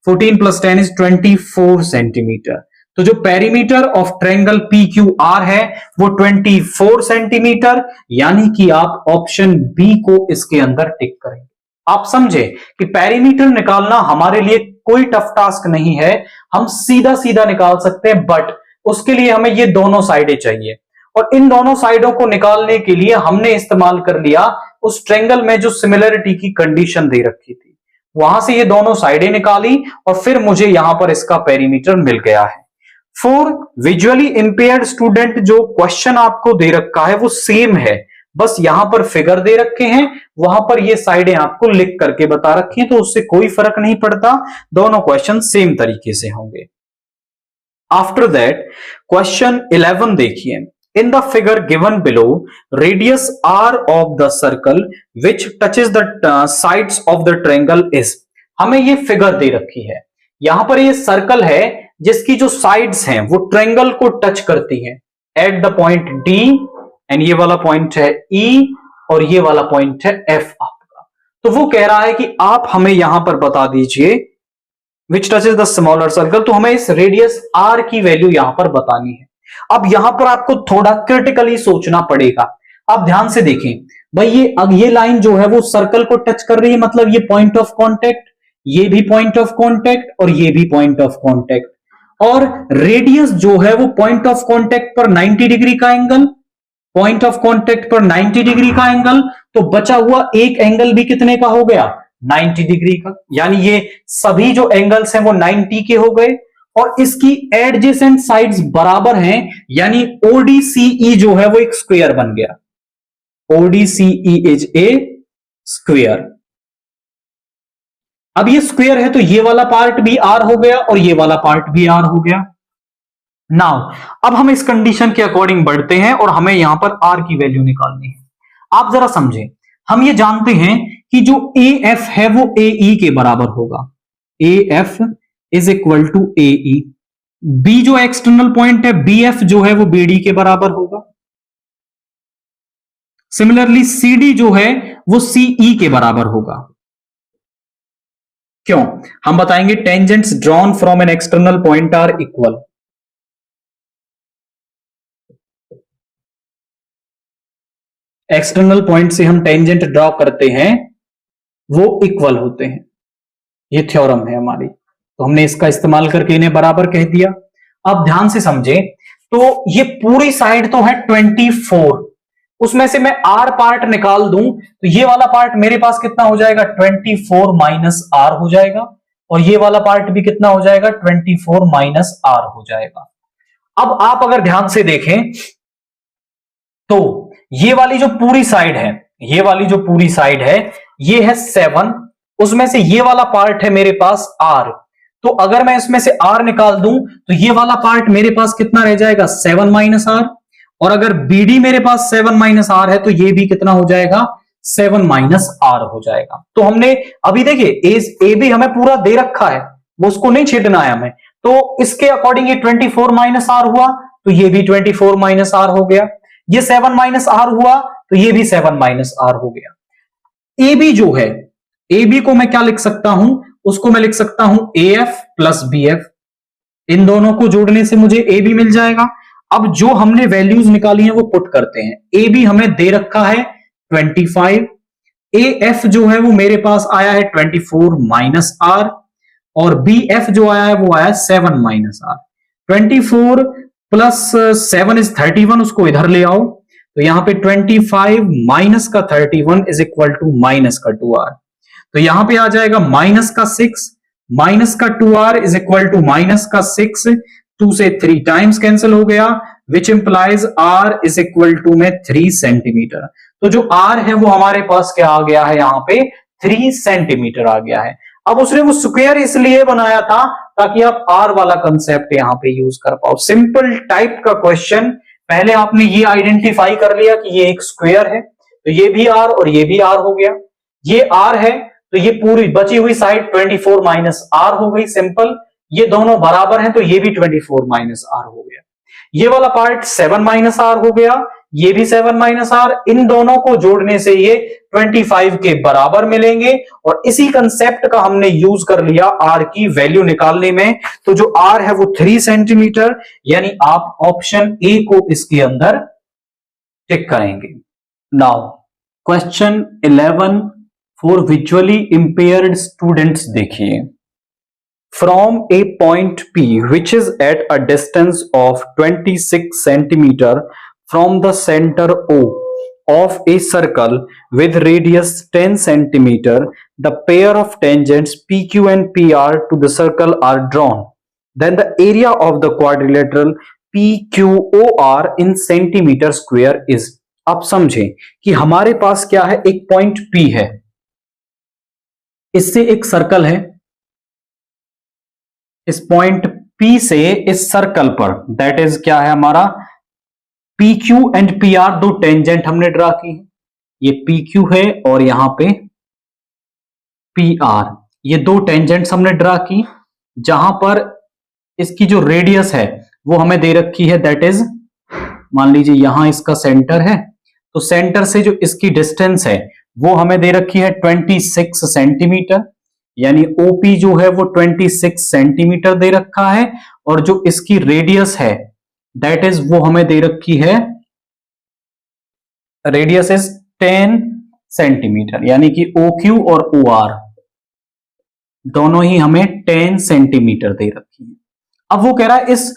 14 प्लस 10 इज 24 सेंटीमीटर। तो जो पेरीमीटर ऑफ ट्रायंगल PQR है वो 24 सेंटीमीटर, यानी कि आप ऑप्शन बी को इसके अंदर टिक करेंगे। आप समझे कि पेरीमीटर निकालना हमारे लिए कोई टफ टास्क नहीं है, हम सीधा सीधा निकाल सकते हैं, बट उसके लिए हमें ये दोनों साइडें चाहिए, और इन दोनों साइडों को निकालने के लिए हमने इस्तेमाल कर लिया उस ट्रायंगल में जो सिमिलरिटी की कंडीशन दे रखी थी, वहां से ये दोनों साइडें निकाली और फिर मुझे यहां पर इसका पेरीमीटर मिल गया है। फॉर विजुअली इंपेयर्ड स्टूडेंट जो क्वेश्चन आपको दे रखा है वो सेम है, बस यहां पर फिगर दे रखे हैं, वहां पर ये साइडें आपको लिख करके बता रखी हैं, तो उससे कोई फर्क नहीं पड़ता, दोनों क्वेश्चन सेम तरीके से होंगे। आफ्टर दैट क्वेश्चन 11 देखिए, in the figure given below radius r of the circle which touches the sides of the triangle is. हमें ये फिगर दे रखी है, यहां पर ये सर्कल है जिसकी जो साइड्स हैं वो ट्रायंगल को टच करती हैं at the point D, and ये वाला पॉइंट है ई और ये वाला पॉइंट है एफ आपका। तो वो कह रहा है कि आप हमें यहां पर बता दीजिए विच टचेस द स्मॉलर सर्कल, तो हमें इस रेडियस आर की वैल्यू यहां पर बतानी है। अब यहां पर आपको थोड़ा क्रिटिकली सोचना पड़ेगा, आप ध्यान से देखें भाई, ये लाइन जो है वो सर्कल को टच कर रही है, मतलब ये पॉइंट ऑफ कॉन्टेक्ट, ये भी पॉइंट ऑफ कॉन्टेक्ट और ये भी पॉइंट ऑफ कॉन्टेक्ट, और रेडियस जो है वो पॉइंट ऑफ कॉन्टेक्ट पर 90 डिग्री का एंगल, पॉइंट ऑफ कॉन्टेक्ट पर 90 डिग्री का एंगल, तो बचा हुआ एक एंगल भी कितने का हो गया, 90 डिग्री का, यानी ये सभी जो एंगल्स हैं वो 90 के हो गए, और इसकी एडजेसेंट साइड्स बराबर हैं, यानी ODCE जो है वो एक स्क्वायर बन गया, ODCE इज ए स्क्वायर। अब ये स्क्वायर है तो ये वाला पार्ट भी आर हो गया और ये वाला पार्ट भी आर हो गया। नाउ अब हम इस कंडीशन के अकॉर्डिंग बढ़ते हैं और हमें यहां पर आर की वैल्यू निकालनी है। आप जरा समझें, हम ये जानते हैं कि जो AF है वो AE के बराबर होगा, AF is equal to AE। B जो एक्सटर्नल पॉइंट है BF जो है वो BD के बराबर होगा। सिमिलरली CD जो है वो CE के बराबर होगा। क्यों? हम बताएंगे tangents drawn from an external point are equal. External point से हम टेंजेंट ड्रॉ करते हैं वो इक्वल होते हैं, ये थ्योरम है हमारी, तो हमने इसका इस्तेमाल करके इन्हें बराबर कह दिया। अब ध्यान से समझें, तो ये पूरी साइड तो है 24, उसमें से मैं आर पार्ट निकाल दूं तो ये वाला पार्ट मेरे पास कितना हो जाएगा, 24 माइनस आर हो जाएगा, और ये वाला पार्ट भी कितना हो जाएगा, 24 माइनस आर हो जाएगा। अब आप अगर ध्यान से देखें तो ये वाली जो पूरी साइड है, ये वाली जो पूरी साइड है ये है 7, उसमें से ये वाला पार्ट है मेरे पास आर, तो अगर मैं इसमें से आर निकाल दूं तो ये वाला पार्ट मेरे पास कितना रह जाएगा, 7 माइनस आर, और अगर BD मेरे पास 7 माइनस आर है तो ये भी कितना हो जाएगा, 7 माइनस आर हो जाएगा। तो हमने अभी देखिए ए भी हमें पूरा दे रखा है, वो उसको नहीं छीटना है हमें, तो इसके अकॉर्डिंग ये 24 माइनस आर हुआ, तो ये भी 24 माइनस आर हो गया, ये 7 माइनस आर हुआ तो ये भी 7 माइनस आर हो गया। AB जो है, AB को मैं क्या लिख सकता हूं, उसको मैं लिख सकता हूं AF प्लस BF, इन दोनों को जोड़ने से मुझे AB मिल जाएगा। अब जो हमने वैल्यूज निकाली हैं वो पुट करते हैं। AB हमें दे रखा है 25, AF जो है वो मेरे पास आया है 24 माइनस आर, और BF जो आया है वो आया 7 माइनस आर। 24 प्लस 7 इज 31, उसको इधर ले आओ, तो यहां पे 25 माइनस का 31 इज इक्वल टू माइनस का 2r, तो यहां पे आ जाएगा माइनस का 6 माइनस का 2r is equal to minus का 6, 2 से 3 टाइम्स कैंसिल हो गया, which implies r is equal to में 3 सेंटीमीटर। तो जो r है वो हमारे पास क्या आ गया है, यहाँ पे 3 सेंटीमीटर आ गया है। अब उसने वो स्क्वायर इसलिए बनाया था ताकि आप r वाला कंसेप्ट यहाँ पे यूज कर पाओ। सिंपल टाइप का क्वेश्चन, पहले आपने ये आइडेंटिफाई कर लिया कि ये एक स्क्वायर है, तो ये भी r और ये भी r हो गया, ये r है तो ये पूरी बची हुई साइड 24 माइनस आर हो गई, सिंपल, ये दोनों बराबर हैं तो ये भी 24 माइनस आर हो गया, ये वाला पार्ट 7 माइनस आर हो गया, ये भी 7 माइनस आर, इन दोनों को जोड़ने से ये 25 के बराबर मिलेंगे, और इसी कंसेप्ट का हमने यूज कर लिया आर की वैल्यू निकालने में। तो जो आर है वो 3 सेंटीमीटर, यानी आप ऑप्शन ए को इसके अंदर टिक करेंगे। Now question 11 for visually impaired students देखिए, from a point P which is at a distance of 26 centimeter from the center O of a circle with radius 10 centimeter, the pair of tangents PQ and PR to the circle are drawn. Then the area of the quadrilateral PQOR in centimeter square is. आप समझें कि हमारे पास क्या है, एक पॉइंट P है, इससे एक सर्कल है, इस पॉइंट P से इस सर्कल पर, दैट इज क्या है हमारा PQ एंड PR, दो टेंजेंट हमने ड्रा की है, ये PQ है और यहां पे PR, ये दो टेंजेंट्स हमने ड्रा की, जहां पर इसकी जो रेडियस है वो हमें दे रखी है, दैट इज मान लीजिए यहां इसका सेंटर है, तो सेंटर से जो इसकी डिस्टेंस है वो हमें दे रखी है 26 सेंटीमीटर, यानी OP जो है वो 26 सेंटीमीटर दे रखा है, और जो इसकी रेडियस है दैट इज वो हमें दे रखी है, रेडियस इज 10 सेंटीमीटर, यानी कि OQ और OR दोनों ही हमें 10 सेंटीमीटर दे रखी है। अब वो कह रहा है इस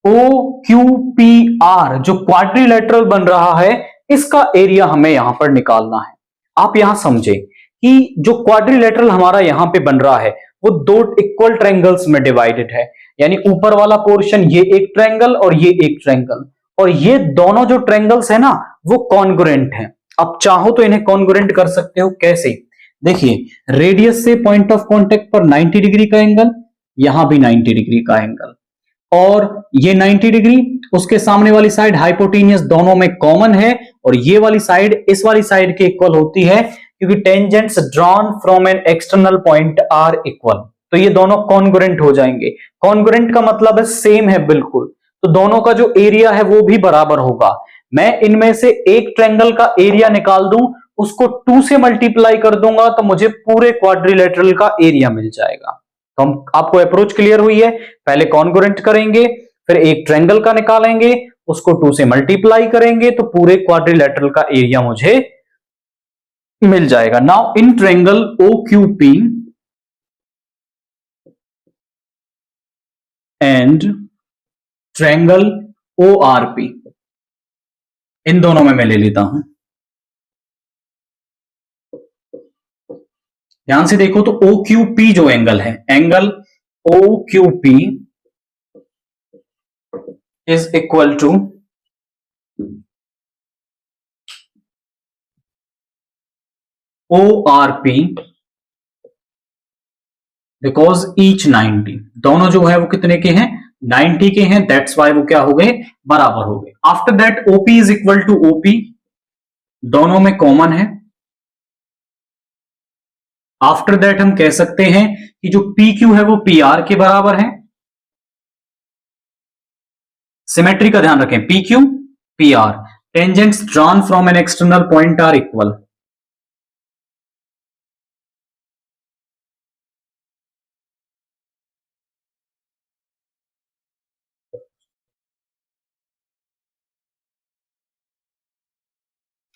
OQPR जो क्वाड्रिलेटरल बन रहा है, इसका एरिया हमें यहां पर निकालना है। आप यहां समझे कि जो क्वाड्रिलेटरल हमारा यहां पे बन रहा है वो दो इक्वल ट्रायंगल्स में डिवाइडेड है, यानी ऊपर वाला पोर्शन ये एक ट्रायंगल और ये एक ट्रायंगल, और ये दोनों जो ट्रायंगल्स है ना वो कॉन्ग्रुएंट हैं। आप चाहो तो इन्हें कॉन्ग्रुएंट कर सकते हो, कैसे? देखिए, रेडियस से पॉइंट ऑफ कांटेक्ट पर 90 डिग्री का एंगल, यहां भी 90 डिग्री का एंगल, और ये 90 डिग्री उसके सामने वाली साइड हाइपोटेनियस दोनों में कॉमन है, और ये वाली साइड इस वाली साइड के इक्वल होती है, क्योंकि tangents drawn from an external point are equal, तो ये दोनों कॉन्ग्रुएंट हो जाएंगे। कॉन्ग्रुएंट का मतलब है सेम है बिल्कुल, तो दोनों का जो एरिया है वो भी बराबर होगा। मैं इनमें से एक ट्रायंगल का एरिया निकाल दूं, उसको 2 से मल्टीप्लाई कर दूंगा तो मुझे पूरे क्वाड्रिलेटरल का एरिया मिल जाएगा। तो हम आपको अप्रोच क्लियर हुई है, पहले कॉन्ग्रुएंट करेंगे, फिर एक ट्रायंगल का निकालेंगे, उसको 2 से मल्टीप्लाई करेंगे तो पूरे क्वाड्रिलेटरल का एरिया मुझे मिल जाएगा। Now in triangle OQP and triangle ORP, इन दोनों में मैं ले लेता हूं, ध्यान से देखो तो OQP जो एंगल है, angle OQP is equal to ORP because each 90, दोनों जो है वो कितने के हैं, 90 के हैं, दैट्स वाई वो क्या हो गए, बराबर हो गए। After that OP is equal to OP, दोनों में कॉमन है। आफ्टर दैट हम कह सकते हैं कि जो PQ है वो PR के बराबर है, सिमेट्री का ध्यान रखें, PQ PR, tangents drawn from an external point are equal.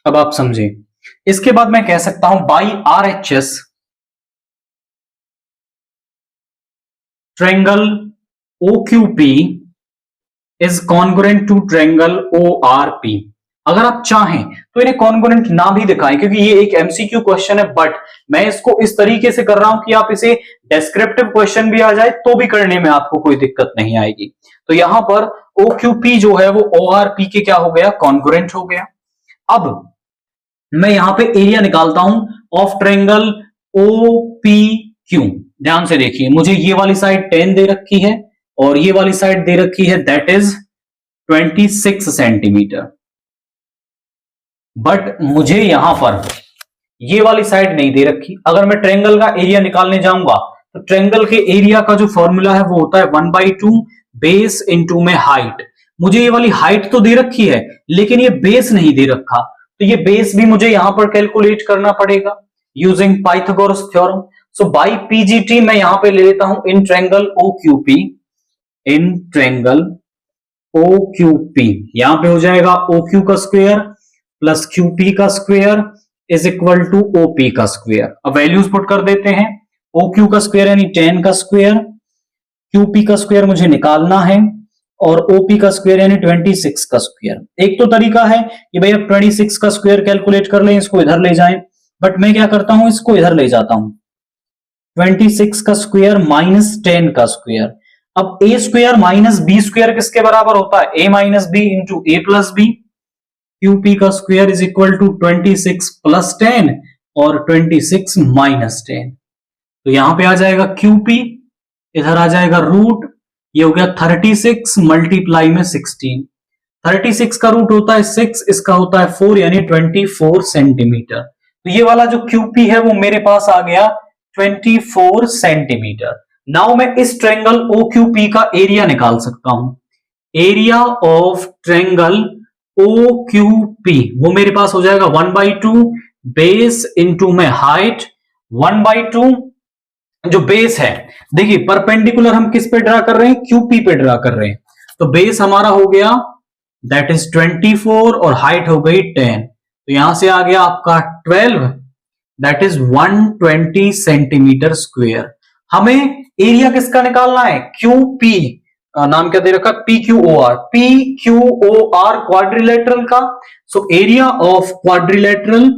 अब आप समझे, इसके बाद मैं कह सकता हूं by RHS triangle OQP is congruent to triangle ORP। अगर आप चाहें तो इन्हें कॉन्ग्रुएंट ना भी दिखाएं, क्योंकि ये एक MCQ क्वेश्चन है, बट मैं इसको इस तरीके से कर रहा हूं कि आप इसे डेस्क्रिप्टिव क्वेश्चन भी आ जाए तो भी करने में आपको कोई दिक्कत नहीं आएगी। तो यहां पर OQP जो है वो ORP के क्या हो गया, कॉन्ग्रुएंट हो गया। अब मैं यहां पे एरिया निकालता हूं ऑफ ट्रायंगल OPQ। ध्यान से देखिए, मुझे ये वाली साइड 10 दे रखी है और ये वाली साइड दे रखी है दैट इज 26 सेंटीमीटर, बट मुझे यहां पर ये वाली साइड नहीं दे रखी। अगर मैं ट्रायंगल का एरिया निकालने जाऊंगा तो ट्रायंगल के एरिया का जो फॉर्मूला है वो होता है 1/2 बेस इनटू में हाइट। मुझे ये वाली हाइट तो दे रखी है लेकिन ये बेस नहीं दे रखा, तो ये बेस भी मुझे यहां पर कैलकुलेट करना पड़ेगा using Pythagoras theorem. So by PGT मैं यहां पे ले लेता हूं in triangle OQP, in triangle OQP यहां पे हो जाएगा OQ का स्क्वायर प्लस QP का square is equal to OP का स्क्वायर। अब वैल्यूज पुट कर देते हैं, ओ क्यू का स्क्वायर यानी 10 का स्क्वायर, क्यूपी का स्क्वायर मुझे निकालना है, और ओपी का स्क्वायर यानी 26 का स्क्वायर। एक तो तरीका है कि भाई अब 26 का स्क्वायर कैलकुलेट कर लें, इसको इधर ले जाएं, बट मैं क्या करता हूं, इसको इधर ले जाता हूं। 26 का स्क्वायर माइनस 10 का स्क्वायर। अब a square minus b square किसके बराबर होता है, a minus b into a plus b. QP का square is equal to 26 plus 10 और 26 माइनस 10। तो यहां पे आ जाएगा क्यूपी, इधर आ जाएगा रूट, ये हो गया 36 मल्टीप्लाई में 16। 36 का रूट होता है 6, इसका होता है 4 यानी 24 सेंटीमीटर। तो ये वाला जो क्यूपी है वो मेरे पास आ गया 24 सेंटीमीटर। नाउ मैं इस ट्रायंगल ओ क्यू पी का एरिया निकाल सकता हूं। Area of triangle O Q P वो मेरे पास हो जाएगा 1/2 बेस इंटू में हाइट। 1/2 जो बेस है, देखिए परपेंडिकुलर हम किस पे ड्रा कर रहे हैं, क्यूपी पे ड्रा कर रहे हैं, तो बेस हमारा हो गया दैट इज 24 और हाइट हो गई 10, तो यहां से आ गया आपका 12, दैट इज 120 सेंटीमीटर स्क्वायर। हमें एरिया किसका निकालना है, क्यूपी, नाम क्या दे रखा, P Q O R, P Q O R quadrilateral का। So area of quadrilateral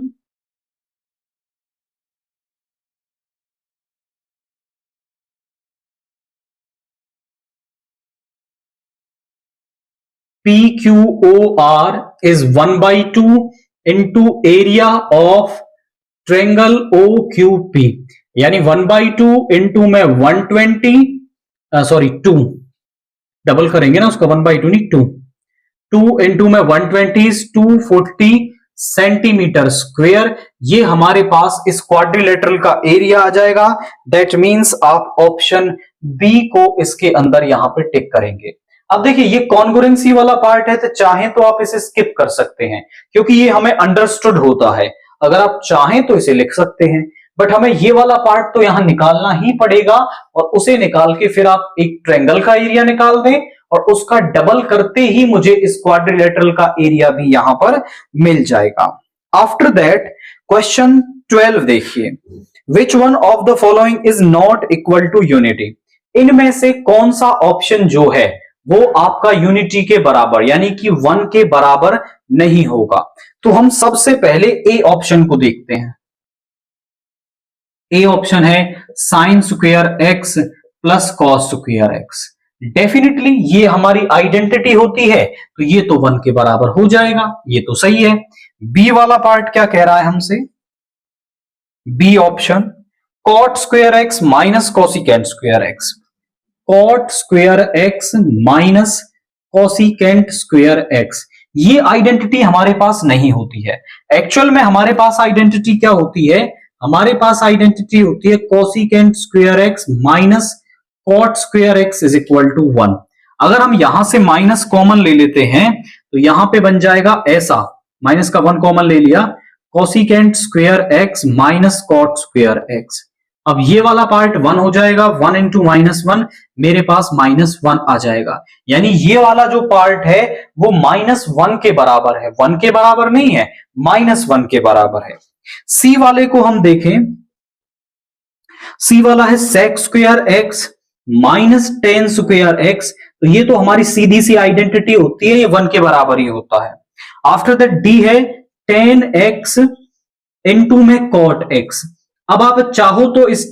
PQOR is 1/2 into area of triangle OQP, यानी 1/2 इंटू में 120, सॉरी 2, डबल करेंगे ना उसका, 1/2 नहीं 2, 2 इंटू में 120 240 सेंटीमीटर स्क्वायर। ये हमारे पास इस क्वाड्रिलेटरल का एरिया आ जाएगा। दैट मींस आप ऑप्शन बी को इसके अंदर यहां पे टिक करेंगे। अब देखिए ये कॉन्ग्रुएंसी वाला पार्ट है, तो चाहें तो आप इसे स्किप कर सकते हैं क्योंकि ये हमें अंडरस्टूड होता है। अगर आप चाहें तो इसे लिख सकते हैं, बट हमें ये वाला पार्ट तो यहां निकालना ही पड़ेगा, और उसे निकाल के फिर आप एक ट्रायंगल का एरिया निकाल दें और उसका डबल करते ही मुझे इस क्वाड्रिलेटरल का एरिया भी यहां पर मिल जाएगा। आफ्टर दैट क्वेश्चन 12 देखिए, which one of the following is not equal to unity. इनमें से कौन सा ऑप्शन जो है वो आपका यूनिटी के बराबर यानी कि 1 के बराबर नहीं होगा। तो हम सबसे पहले ए ऑप्शन को देखते हैं। ए ऑप्शन है sine square x plus cos square x. Definitely ये हमारी आइडेंटिटी होती है, तो ये तो 1 के बराबर हो जाएगा, ये तो सही है। बी वाला पार्ट क्या कह रहा है हमसे, B option cot square x minus cosecant square x, cot square x minus cosecant square x. ये आइडेंटिटी हमारे पास नहीं होती है। एक्चुअल में हमारे पास आइडेंटिटी क्या होती है, हमारे पास आइडेंटिटी होती है cosecant square x minus cot square x is equal to 1। अगर हम यहां से माइनस कॉमन ले लेते हैं तो यहां पे बन जाएगा ऐसा, माइनस का 1 कॉमन ले लिया, cosecant square x minus cot square x. अब ये वाला पार्ट 1 हो जाएगा, 1 इंटू -1 मेरे पास -1 आ जाएगा, यानी ये वाला जो पार्ट है वो -1 के बराबर है, 1 के बराबर नहीं है, -1 के बराबर है। सी वाले को हम देखें, सी वाला है sec square x minus ten square x, तो ये तो हमारी सीधी सी आइडेंटिटी होती है, ये 1 के बराबर ही होता है। आफ्टर दैट डी है tan x इंटू में cot x। अब आप चाहो तो इस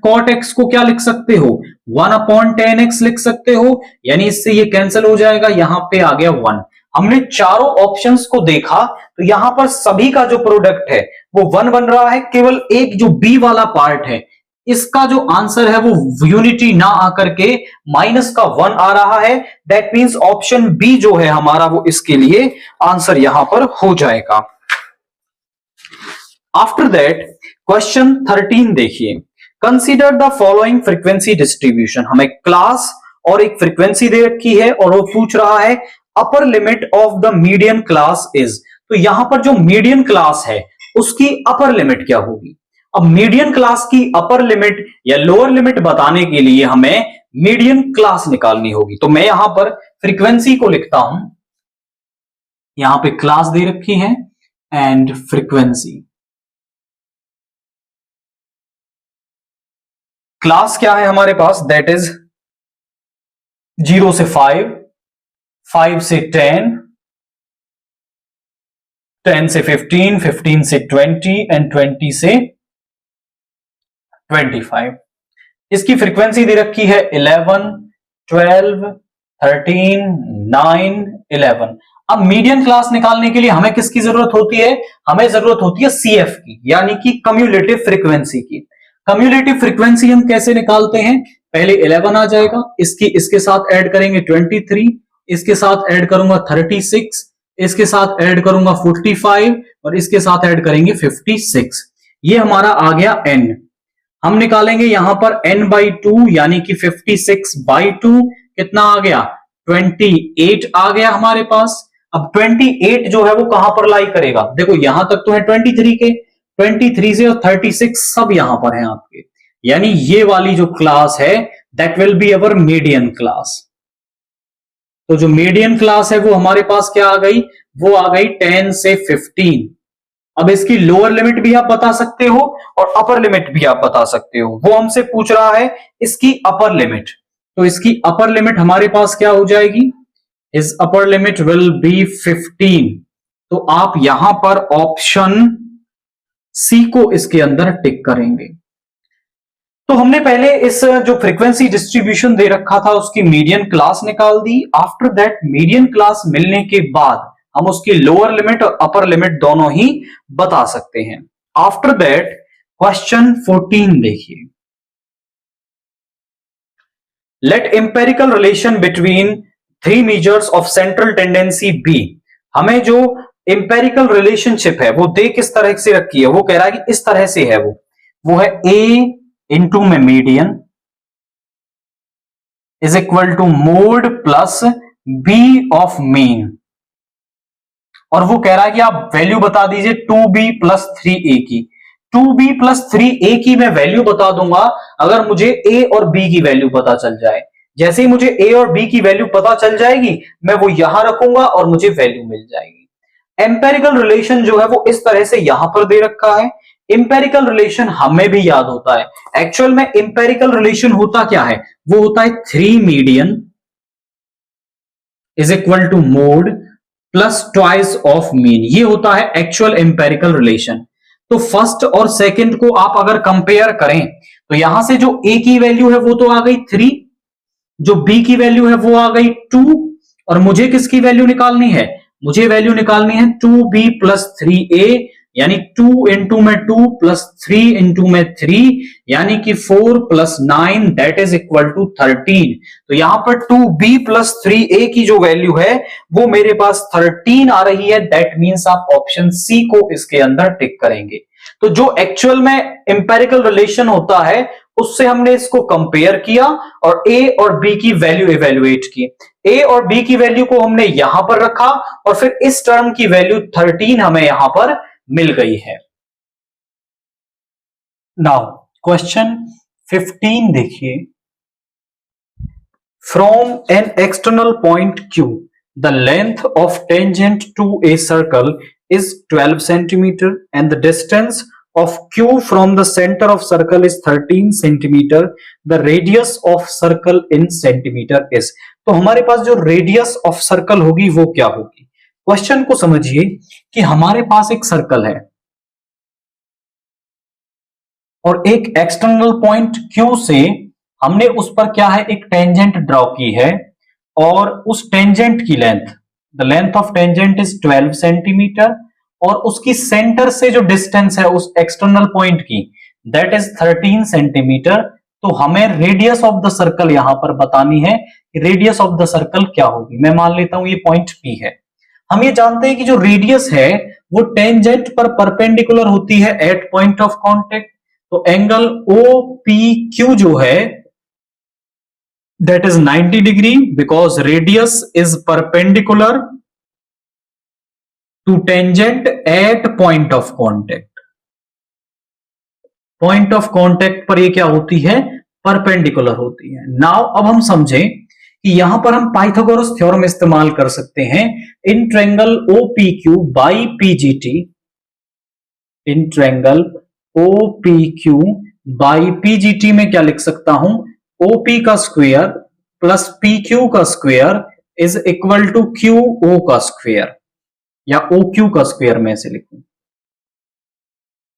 cot x को क्या लिख सकते हो, 1/10x लिख सकते हो, यानी इससे ये कैंसिल हो जाएगा, यहां पे आ गया 1। हमने चारों ऑप्शंस को देखा तो यहां पर सभी का जो प्रोडक्ट है वो 1 बन रहा है, केवल एक जो बी वाला पार्ट है इसका जो आंसर है वो यूनिटी ना आकर के माइनस का 1 आ रहा है। दैट मींस ऑप्शन बी जो है हमारा वो इसके लिए आंसर यहां पर हो जाएगा। आफ्टर दैट क्वेश्चन 13 देखिए, consider the following frequency distribution. हमें क्लास और एक फ्रीक्वेंसी दे रखी है और वो पूछ रहा है upper limit of the median class is. तो यहां पर जो मीडियन क्लास है उसकी अपर लिमिट क्या होगी। अब मीडियन क्लास की अपर लिमिट या लोअर लिमिट बताने के लिए हमें मीडियन क्लास निकालनी होगी, तो मैं यहां पर फ्रीक्वेंसी को लिखता हूं, यहां पे क्लास दे रखी है एंड फ्रीक्वेंसी। क्लास क्या है हमारे पास, दैट इज 0 से 5, 5 से 10, 10 से 15, 15 से 20 एंड 20 से 25। इसकी फ्रीक्वेंसी दे रखी है 11, 12, 13, 9, 11। अब मीडियन क्लास निकालने के लिए हमें किसकी जरूरत होती है, हमें जरूरत होती है सीएफ की, यानी कि कम्युलेटिव फ्रीक्वेंसी की। कम्युलेटिव फ्रीक्वेंसी हम कैसे निकालते हैं, पहले 11 आ जाएगा, इसके साथ ऐड करेंगे 23, इसके साथ ऐड करूंगा 36, इसके साथ ऐड करूंगा 45 और इसके साथ ऐड करेंगे 56। ये हमारा आ गया n। हम निकालेंगे यहां पर n/2 यानी कि 56/2 कितना आ गया, 28 आ गया हमारे पास। अब 28 जो है वो कहां पर लाई करेगा, देखो यहां तक तो है 23 के, 23 से और 36 सब यहां पर है आपके, यानी ये वाली जो क्लास है that will be our median class. तो जो मीडियन क्लास है वो हमारे पास क्या आ गई, वो आ गई 10 से 15। अब इसकी लोअर लिमिट भी आप बता सकते हो और अपर लिमिट भी आप बता सकते हो, वो हमसे पूछ रहा है इसकी अपर लिमिट। तो इसकी अपर लिमिट हमारे पास क्या हो जाएगी, इस अपर लिमिट विल बी 15। तो आप यहां पर ऑप्शन सी को इसके अंदर टिक करेंगे। तो हमने पहले इस जो फ्रीक्वेंसी डिस्ट्रीब्यूशन दे रखा था उसकी मीडियन क्लास निकाल दी। आफ्टर दैट मीडियन क्लास मिलने के बाद हम उसकी लोअर लिमिट और अपर लिमिट दोनों ही बता सकते हैं। आफ्टर दैट क्वेश्चन 14 देखिए, let empirical relation between 3 measures of central tendency be. हमें जो एम्पेरिकल रिलेशनशिप है वो दे किस तरह से रखी है, वो कह रहा है कि इस तरह से है, वो है a इंटू में median is equal to mode plus b of mean. और वो कह रहा है कि आप वैल्यू बता दीजिए 2b प्लस 3a की। 2b प्लस 3a की मैं वैल्यू बता दूंगा अगर मुझे a और b की वैल्यू पता चल जाए। जैसे ही मुझे a और b की वैल्यू पता चल जाएगी मैं वो यहां रखूंगा और मुझे वैल्यू मिल जाएगी। एम्पेरिकल रिलेशन जो है वो इस तरह से यहां पर दे रखा है। इंपेरिकल रिलेशन हमें भी याद होता है, एक्चुअल में इंपेरिकल रिलेशन होता क्या है, वो होता है 3 median is equal to mode plus twice of mean. ये होता है एक्चुअल इंपेरिकल रिलेशन। तो फर्स्ट और सेकंड को आप अगर कंपेयर करें तो यहां से जो a की वैल्यू है वो तो आ गई 3, जो b की वैल्यू है वो आ गई 2, और मुझे किसकी वैल्यू निकालनी है, मुझे वैल्यू निकालनी है 2b प्लस 3a, यानी 2 इंटू में 2 प्लस 3 इंटू में 3, यानी कि 4 plus 9 that is equal to 13। तो यहां पर 2b प्लस 3a की जो वैल्यू है वो मेरे पास 13 आ रही है। दैट मींस आप ऑप्शन सी को इसके अंदर टिक करेंगे। तो जो एक्चुअल में इंपेरिकल रिलेशन होता है उससे हमने इसको कंपेयर किया और a और b की वैल्यू इवेल्युएट की। a और b की वैल्यू को हमने यहां पर रखा और फिर इस टर्म की वैल्यू 13 हमें यहां पर मिल गई है। नाउ क्वेश्चन 15 देखिए, from an external point Q the length of tangent to a circle is 12 centimeter and the distance of Q from the center of circle is 13 centimeter. The radius of circle in centimeter is। तो हमारे पास जो रेडियस ऑफ सर्कल होगी वो क्या होगी। क्वेश्चन को समझिए कि हमारे पास एक सर्कल है और एक एक्सटर्नल पॉइंट Q से हमने उस पर क्या है, एक टेंजेंट ड्रॉ की है और उस टेंजेंट की length, the length of tangent is 12 centimetre और उसकी सेंटर से जो डिस्टेंस है उस एक्सटर्नल पॉइंट की दैट इज 13 सेंटीमीटर। तो हमें रेडियस ऑफ द सर्कल यहां पर बतानी है, रेडियस ऑफ द सर्कल क्या होगी। मैं मान लेता हूं ये पॉइंट P है। हम ये जानते हैं कि जो रेडियस है वो टेंजेंट पर परपेंडिकुलर होती है एट पॉइंट ऑफ कॉन्टेक्ट। तो एंगल OPQ जो है that is 90 degree because radius is perpendicular to tangent at point of contact। point of contact पर ये क्या होती है, परपेंडिकुलर होती है। नाउ अब हम समझें कि यहां पर हम पाइथागोरस थ्योरम इस्तेमाल कर सकते हैं। In triangle OPQ by PGT, in triangle OPQ by PGT में क्या लिख सकता हूं, ओपी का स्क्वायर प्लस पी क्यू का square is equal to Q O का स्क्वायर, या ओ क्यू का स्क्वायर में से लिखूं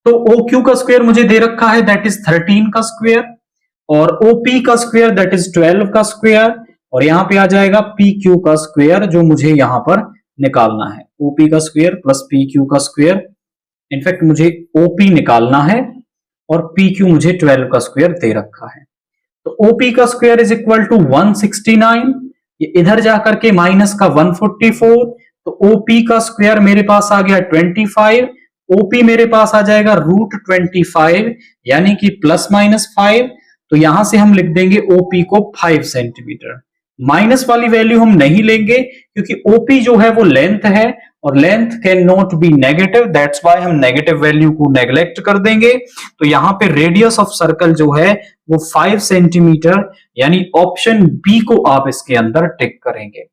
तो ओ क्यू का स्क्वायर मुझे दे रखा है दैट इज 13 का स्क्वायर, और ओपी का स्क्वायर दैट इज 12 का स्क्वायर, और यहां पे आ जाएगा पी क्यू का स्क्वायर जो मुझे यहां पर निकालना है, ओपी का स्क्वायर प्लस पी क्यू का स्क्वायर। इनफैक्ट मुझे ओपी निकालना है और पी क्यू मुझे 12 का स्क्वायर दे रखा है। तो ओपी का स्क्वायर इज इक्वल टू 169, ये इधर जाकर के माइनस का 144, तो ओपी का स्क्वायर मेरे पास आ गया 25, ओपी मेरे पास आ जाएगा √25 यानी कि प्लस माइनस 5, तो यहां से हम लिख देंगे ओपी को 5 सेंटीमीटर। माइनस वाली वैल्यू हम नहीं लेंगे क्योंकि ओपी जो है वो लेंथ है और length can not be negative, that's why हम नेगेटिव वैल्यू को नेग्लेक्ट कर देंगे। तो यहां पे रेडियस ऑफ सर्कल जो है वो 5 सेंटीमीटर, यानी ऑप्शन बी को आप इसके अंदर टिक करेंगे।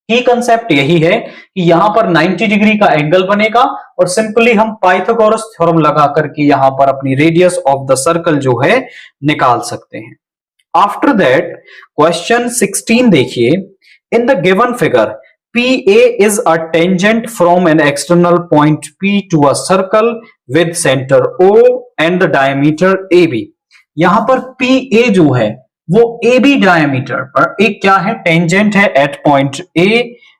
की कंसेप्ट यही है कि यहां पर 90 डिग्री का एंगल बनेगा और सिंपली हम पाइथागोरस थ्योरम लगा करके यहां पर अपनी रेडियस ऑफ द सर्कल जो है निकाल सकते हैं। आफ्टर दैट क्वेश्चन 16 देखिए, in the given figure PA is a tangent from an external point P to a circle with center O and the diameter AB। यहां पर PA जो है वो AB डायमीटर पर एक क्या है, टेंजेंट है एट पॉइंट A।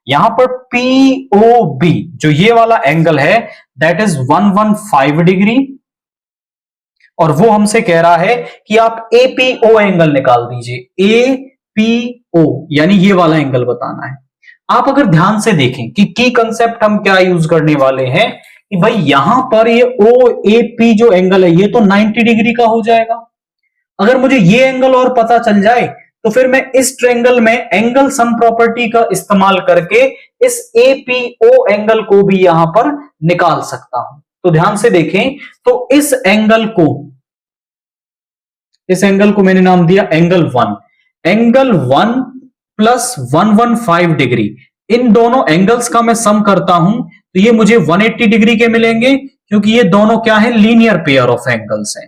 यहां पर POB जो ये वाला एंगल है दैट इज 115 डिग्री, और वो हमसे कह रहा है कि आप APO एंगल निकाल दीजिए, APO यानी ये वाला एंगल बताना है। आप अगर ध्यान से देखें कि की कंसेप्ट हम क्या यूज करने वाले हैं कि भाई यहां पर ये OAP जो एंगल है ये तो 90 डिग्री का हो जाएगा। अगर मुझे ये एंगल और पता चल जाए तो फिर मैं इस ट्रायंगल में एंगल सम प्रॉपर्टी का इस्तेमाल करके इस APO एंगल को भी यहां पर निकाल सकता हूं। तो ध्यान से देखें, तो इस एंगल को मैंने नाम दिया एंगल 1, एंगल 1 प्लस 115 डिग्री, इन दोनों एंगल्स का मैं सम करता हूं तो ये मुझे 180 डिग्री के मिलेंगे, क्योंकि ये दोनों क्या है, लीनियर पेयर ऑफ एंगल्स हैं।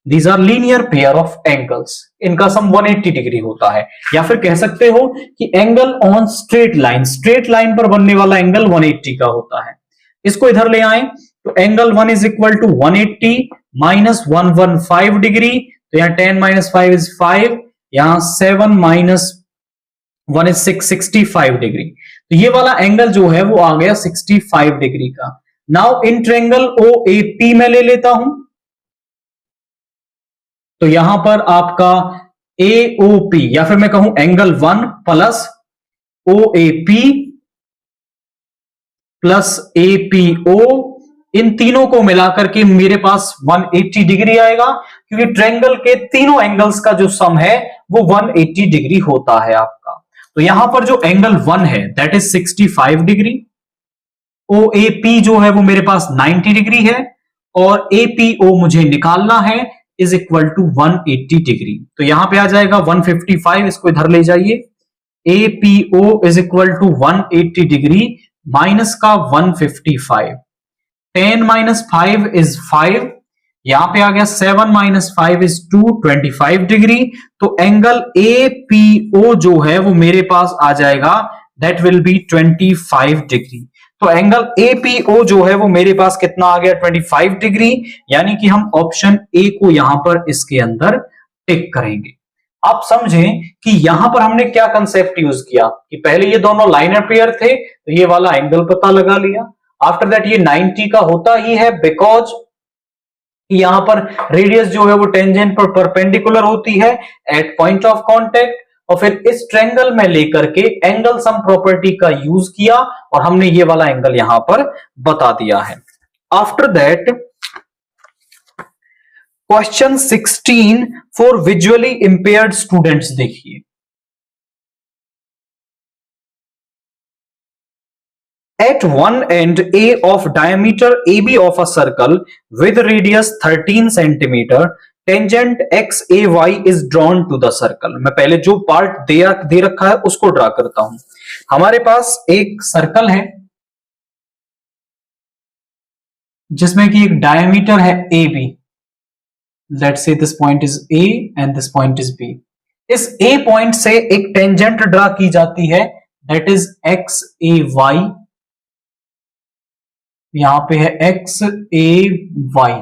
These are linear pair of angles, इनका सम 180 डिग्री होता है। या फिर कह सकते हो कि एंगल ऑन स्ट्रेट लाइन पर बनने वाला एंगल 180 का होता है। इसको इधर ले आए तो angle 1 is equal to 180 minus 115 degree, तो यहाँ 10 माइनस 5 इज 5, यहाँ 7 माइनस 1 इज 6, 65 डिग्री। तो ये वाला एंगल जो है वो आ गया 65 डिग्री का। नाउ इन ट्रायंगल OAP में ले लेता हूं, तो यहां पर आपका AOP या फिर मैं कहूं angle 1 plus OAP plus APO, इन तीनों को मिलाकर के मेरे पास 180 डिग्री आएगा, क्योंकि ट्रायंगल के तीनों एंगल्स का जो सम है वो 180 डिग्री होता है आपका। तो यहां पर जो एंगल 1 है दैट इज 65 डिग्री, OAP जो है वो मेरे पास 90 डिग्री है, और APO मुझे निकालना है इज इक्वल टू 180 डिग्री। तो यहां पे आ जाएगा 155, इसको इधर ले जाइए, APO is equal to 180 degree minus का 155, 10 माइनस 5 इज 5, यहां पे आ गया 7 माइनस 5 इज 2, 25 डिग्री। तो एंगल APO जो है वो मेरे पास आ जाएगा दैट विल बी 25 डिग्री। तो एंगल APO जो है वो मेरे पास कितना आ गया, 25 डिग्री, यानी कि हम ऑप्शन ए को यहां पर इसके अंदर टिक करेंगे। आप समझें कि यहां पर हमने क्या कंसेप्ट यूज किया कि पहले ये दोनों लाइनर पेयर थे तो ये वाला एंगल पता लगा लिया, आफ्टर दैट ये 90 का होता ही है बिकॉज यहां पर रेडियस जो है वो टेंजेंट पर परपेंडिकुलर होती है एट पॉइंट ऑफ कांटेक्ट, और फिर इस ट्रायंगल में लेकर के एंगल सम प्रॉपर्टी का यूज किया और हमने ये वाला एंगल यहां पर बता दिया है। After that question 16 for visually impaired students देखिए, at one end A of diameter AB of a circle with radius 13 centimeter, tangent XAY is drawn to the circle। मैं पहले जो पार्ट दे रखा है उसको ड्रा करता हूं। हमारे पास एक सर्कल है जिसमें कि एक डायमीटर है AB, let's say this point is A and this point is B. इस ए पॉइंट से एक टेंजेंट ड्रा की जाती है, that is X A Y. यहां पे है X A Y,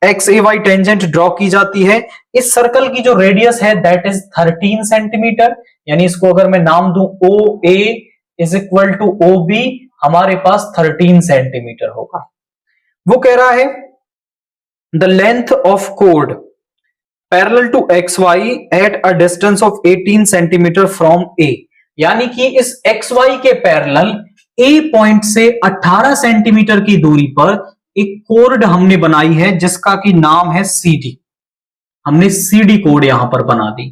X A Y tangent draw की जाती है। इस सर्कल की जो रेडियस है दैट इज 13 सेंटीमीटर, यानी इसको अगर मैं नाम दूं O A is equal to O B, हमारे पास 13 सेंटीमीटर होगा। वो कह रहा है द लेंथ ऑफ कोड parallel to X Y at a distance of 18 centimetre from A, यानी कि इस एक्स वाई के पैरेलल ए पॉइंट से 18 सेंटीमीटर की दूरी पर एक कोड हमने बनाई है जिसका कि नाम है सीडी। हमने सीडी कोड यहां पर बना दी।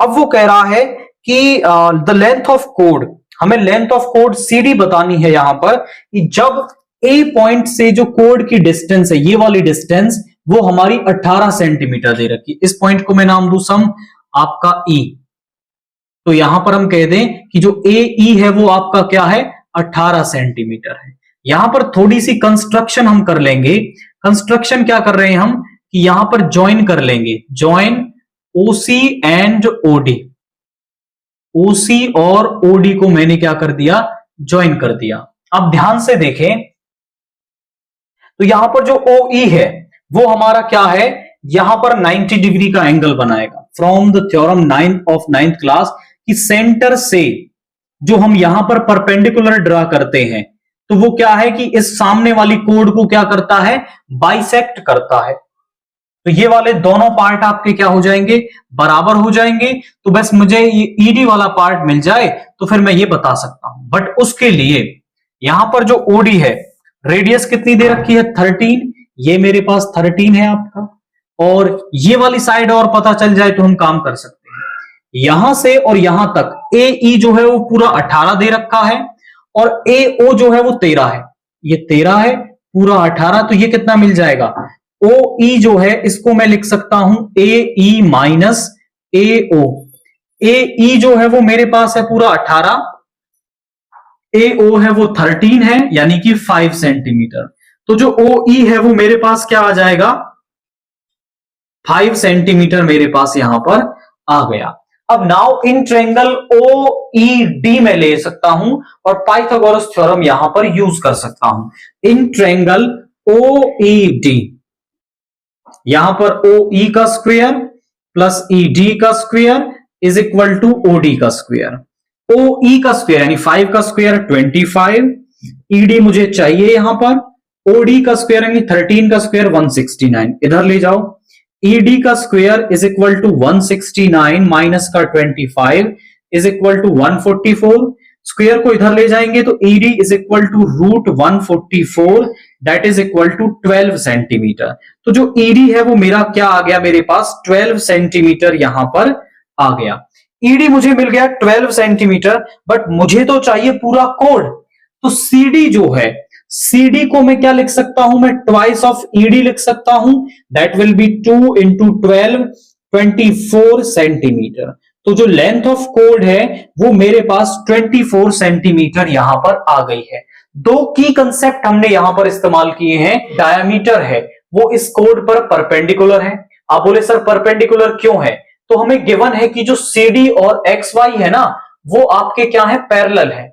अब वो कह रहा है कि द लेंथ ऑफ कोड, हमें लेंथ ऑफ कोड सीडी बतानी है यहां पर, कि जब ए पॉइंट से जो कोड की डिस्टेंस है, ये वाली डिस्टेंस, वो हमारी 18 सेंटीमीटर दे रखी। इस पॉइंट को मैं नाम दूं सम आपका ई। तो यहां पर हम कह दें कि जो ए ई है वो आपका क्या है, 18 सेंटीमीटर है। यहां पर थोड़ी सी कंस्ट्रक्शन हम कर लेंगे। कंस्ट्रक्शन क्या कर रहे हैं हम, कि यहां पर ज्वाइन कर लेंगे, ज्वाइन ओसी एंड ओडी। ओसी और ओडी को मैंने क्या कर दिया, ज्वाइन कर दिया। अब ध्यान से देखें तो यहां पर जो ओ ई है वो हमारा क्या है, यहां पर 90 डिग्री का एंगल बनाएगा। From the theorem 9th class कि सेंटर से जो हम यहां पर परपेंडिकुलर ड्रा करते हैं तो वो क्या है कि इस सामने वाली कोड को क्या करता है, बाइसेक्ट करता है। तो ये वाले दोनों पार्ट आपके क्या हो जाएंगे, बराबर हो जाएंगे। तो बस मुझे ये ईडी वाला पार्ट मिल जाए तो फिर मैं ये बता सकता हूं। बट उसके लिए यहां पर जो ओडी है, रेडियस कितनी दे रखी है, 13। ये मेरे पास 13 है आपका, और ये वाली साइड और पता चल जाए तो हम काम कर सकते हैं। यहां से और यहां तक ए ई जो है वो पूरा 18 दे रखा है, और ए ओ जो है वो 13 है। ये 13 है, पूरा 18, तो ये कितना मिल जाएगा, ओ ई जो है इसको मैं लिख सकता हूं ए ई माइनस ए ओ। ए ई जो है वो मेरे पास है पूरा 18, ए ओ है वो 13 है, यानी कि 5 सेंटीमीटर। तो जो ओ ई है वो मेरे पास क्या आ जाएगा, 5 सेंटीमीटर मेरे पास यहां पर आ गया। अब now in triangle O E D में ले सकता हूं और पाइथागोरस थ्योरम यहां पर यूज कर सकता हूं। In triangle O E D, यहां पर ओ ई का स्क्वायर प्लस ई डी का square is equal to O D का स्क्वायर। ओ ई का स्क्वायर यानी 5 का स्क्वायर 25, ईडी मुझे चाहिए यहां पर, ओडी का स्क्वायर यानी 13 का स्क्वायर 169, इधर ले जाओ। ईडी का square is equal to 169 minus का 25 इज इक्वल टू 144। स्क्वायर को इधर ले जाएंगे तो ED is equal to root 144, that is equal to 12 centimeter. तो जो ईडी है वो मेरा क्या आ गया, मेरे पास 12 सेंटीमीटर यहां पर आ गया। ईडी मुझे मिल गया 12 सेंटीमीटर, बट मुझे तो चाहिए पूरा कोड। तो सीडी जो है, सीडी को मैं क्या लिख सकता हूं, मैं ट्वाइस ऑफ ईडी लिख सकता हूं, that will be 2 into 12, 24 centimetre. तो जो लेंथ ऑफ कोड है वो मेरे पास 24 सेंटीमीटर यहां पर आ गई है। दो की कंसेप्ट हमने यहां पर इस्तेमाल किए हैं। डायमीटर है वो इस कोड पर परपेंडिकुलर है। आप बोले सर परपेंडिकुलर क्यों है, तो हमें गिवन है कि जो CD और XY है ना वो आपके क्या है, पैरेलल है।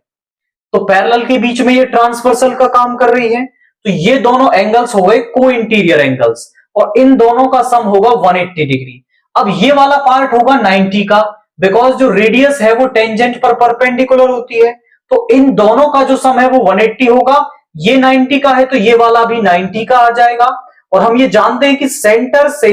तो पैरेलल के बीच में ये ट्रांसवर्सल का काम कर रही है, तो ये दोनों एंगल्स हो गए को इंटीरियर एंगल्स, और इन दोनों का सम होगा 180 डिग्री। अब ये वाला पार्ट होगा 90 का, बिकॉज जो रेडियस है वो टेंजेंट पर परपेंडिकुलर होती है, तो इन दोनों का जो सम है वो 180 होगा। ये 90 का है तो ये वाला भी 90 का आ जाएगा। और हम ये जानते हैं कि सेंटर से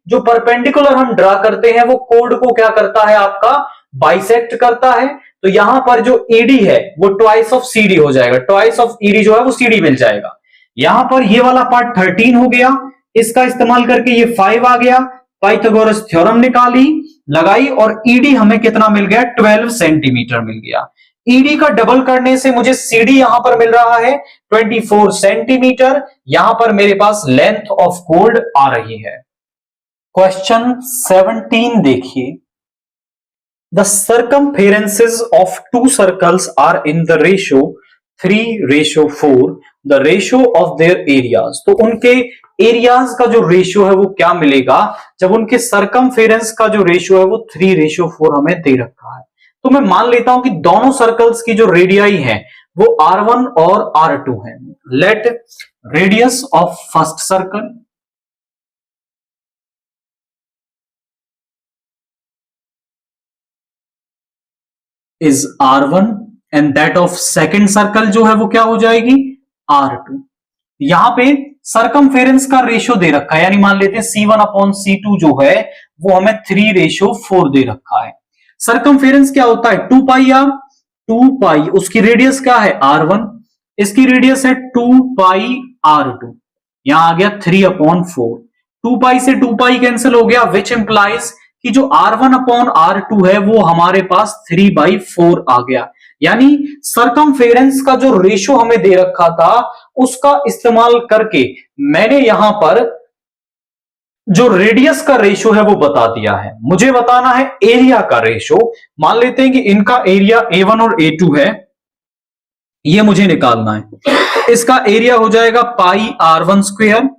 जो परपेंडिकुलर हम ड्रा करते हैं वो कोड को क्या करता है, आपका बाइसेक्ट करता है। तो यहां पर जो ईडी है वो ट्वाइस ऑफ सीडी हो जाएगा, ट्वाइस ऑफ ईडी जो है वो सीडी मिल जाएगा। यहां पर ये वाला पार्ट 13 हो गया, इसका इस्तेमाल करके ये 5 आ गया, पाइथागोरस थ्योरम निकाली, लगाई, और ईडी हमें कितना मिल गया, 12 सेंटीमीटर मिल गया। ईडी का डबल करने से मुझे सीडी यहां पर मिल रहा है 24 सेंटीमीटर। यहां पर मेरे पास लेंथ ऑफ कोड आ रही है। क्वेश्चन 17 देखिए, the circumferences of two circles are in the ratio 3:4 the ratio of their areas, तो उनके एरियाज का जो रेशियो है वो क्या मिलेगा जब उनके सरकमफेरेंस का जो रेशियो है वो 3:4 हमें दे रखा है। तो मैं मान लेता हूं कि दोनों सर्कल्स की जो रेडियाई है वो R1 और R2 है। Let radius of first circle is R1 and that of second circle जो है वो क्या हो जाएगी R2। यहां पे सरकमफेरेंस का रेशियो दे रखा है, यानी मान लेते हैं C1/C2 जो है वो हमें 3:4 दे रखा है। सरकमफेरेंस क्या होता है 2 पाई r, 2 पाई उसकी रेडियस क्या है R1, इसकी रेडियस है 2 पाई R2, यहां आ गया 3/4। 2 पाई से 2 पाई कैंसिल हो गया, विच इंप्लाइज कि जो R1/R2 है वो हमारे पास 3/4 आ गया। यानी सरकमफेरेंस का जो रेशियो हमें दे रखा था उसका इस्तेमाल करके मैंने यहां पर जो रेडियस का रेशियो है वो बता दिया है। मुझे बताना है एरिया का रेशियो। मान लेते हैं कि इनका एरिया A1 और A2 है, ये मुझे निकालना है। इसका एरिया हो जाएगा पाई R1 स्क्वायर,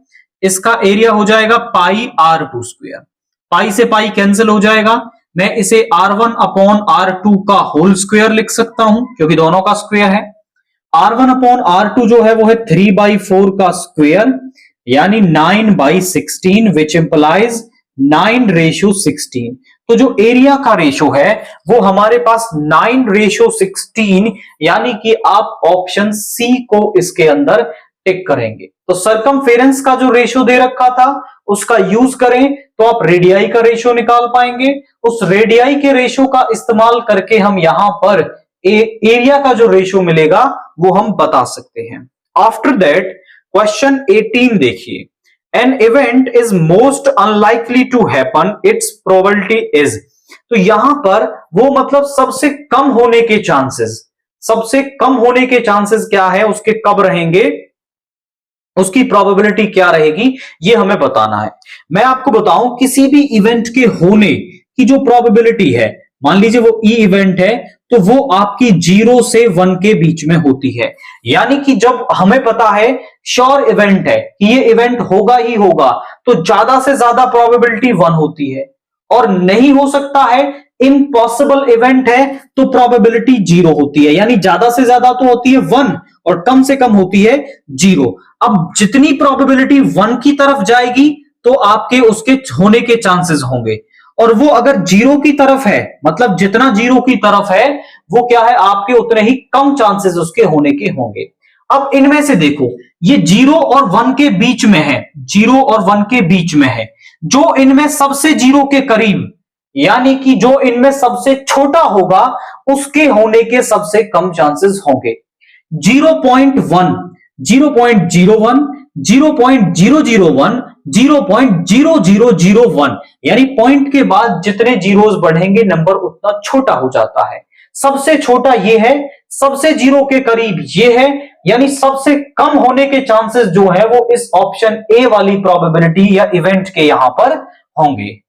इसका एरिया हो जाएगा पाई R2 स्क्वायर। पाई से पाई कैंसिल हो जाएगा, मैं इसे R1/R2 का होल स्क्वायर लिख सकता हूं क्योंकि दोनों का स्क्वायर है। R1/R2 जो है वो है 3/4 का स्क्वायर यानी 9/16 विच इंप्लाइज 9:16। तो जो एरिया का रेशो है वो हमारे पास 9:16 यानी कि आप ऑप्शन सी को इसके अंदर टिक करेंगे। तो सरकमफेरेंस का जो रेशियो दे रखा था उसका यूज करें तो आप रेडियाई का रेशियो निकाल पाएंगे। उस रेडियाई के रेशियो का इस्तेमाल करके हम यहां पर एरिया का जो रेशियो मिलेगा वो हम बता सकते हैं। आफ्टर दैट क्वेश्चन 18 देखिए, an event is most unlikely to happen, its probability is. तो यहां पर वो मतलब सबसे कम होने के चांसेस, सबसे कम होने के चांसेस क्या है उसके कब रहेंगे, उसकी प्रोबेबिलिटी क्या रहेगी ये हमें बताना है। मैं आपको बताऊं किसी भी इवेंट के होने की जो प्रोबेबिलिटी है, मान लीजिए वो ई इवेंट है तो वो आपकी 0 से 1 के बीच में होती है। यानी कि जब हमें पता है श्योर इवेंट है कि ये इवेंट होगा ही होगा तो ज्यादा से ज्यादा प्रोबेबिलिटी 1 होती है, और नहीं हो सकता है इम्पॉसिबल इवेंट है तो प्रोबेबिलिटी 0 होती है। यानी ज्यादा से ज्यादा तो होती है 1 और कम से कम होती है 0। अब जितनी प्रोबेबिलिटी 1 की तरफ जाएगी तो आपके उसके होने के चांसेस होंगे, और वो अगर 0 की तरफ है मतलब जितना 0 की तरफ है वो क्या है आपके उतने ही कम चांसेस उसके होने के होंगे। अब इनमें से देखो ये 0 और 1 के बीच में है, 0 और 1 के बीच में है, जो इनमें सबसे 0 के करीब यानी कि जो इनमें सबसे छोटा होगा उसके होने के सबसे कम चांसेस होंगे। 0.1, 0.01, 0.001, 0.0001 यानी पॉइंट के बाद जितने जीरोस बढ़ेंगे नंबर उतना छोटा हो जाता है। सबसे छोटा ये है, सबसे 0 के करीब ये है, यानी सबसे कम होने के चांसेस जो है वो इस ऑप्शन ए वाली प्रोबेबिलिटी या इवेंट के यहां पर होंगे।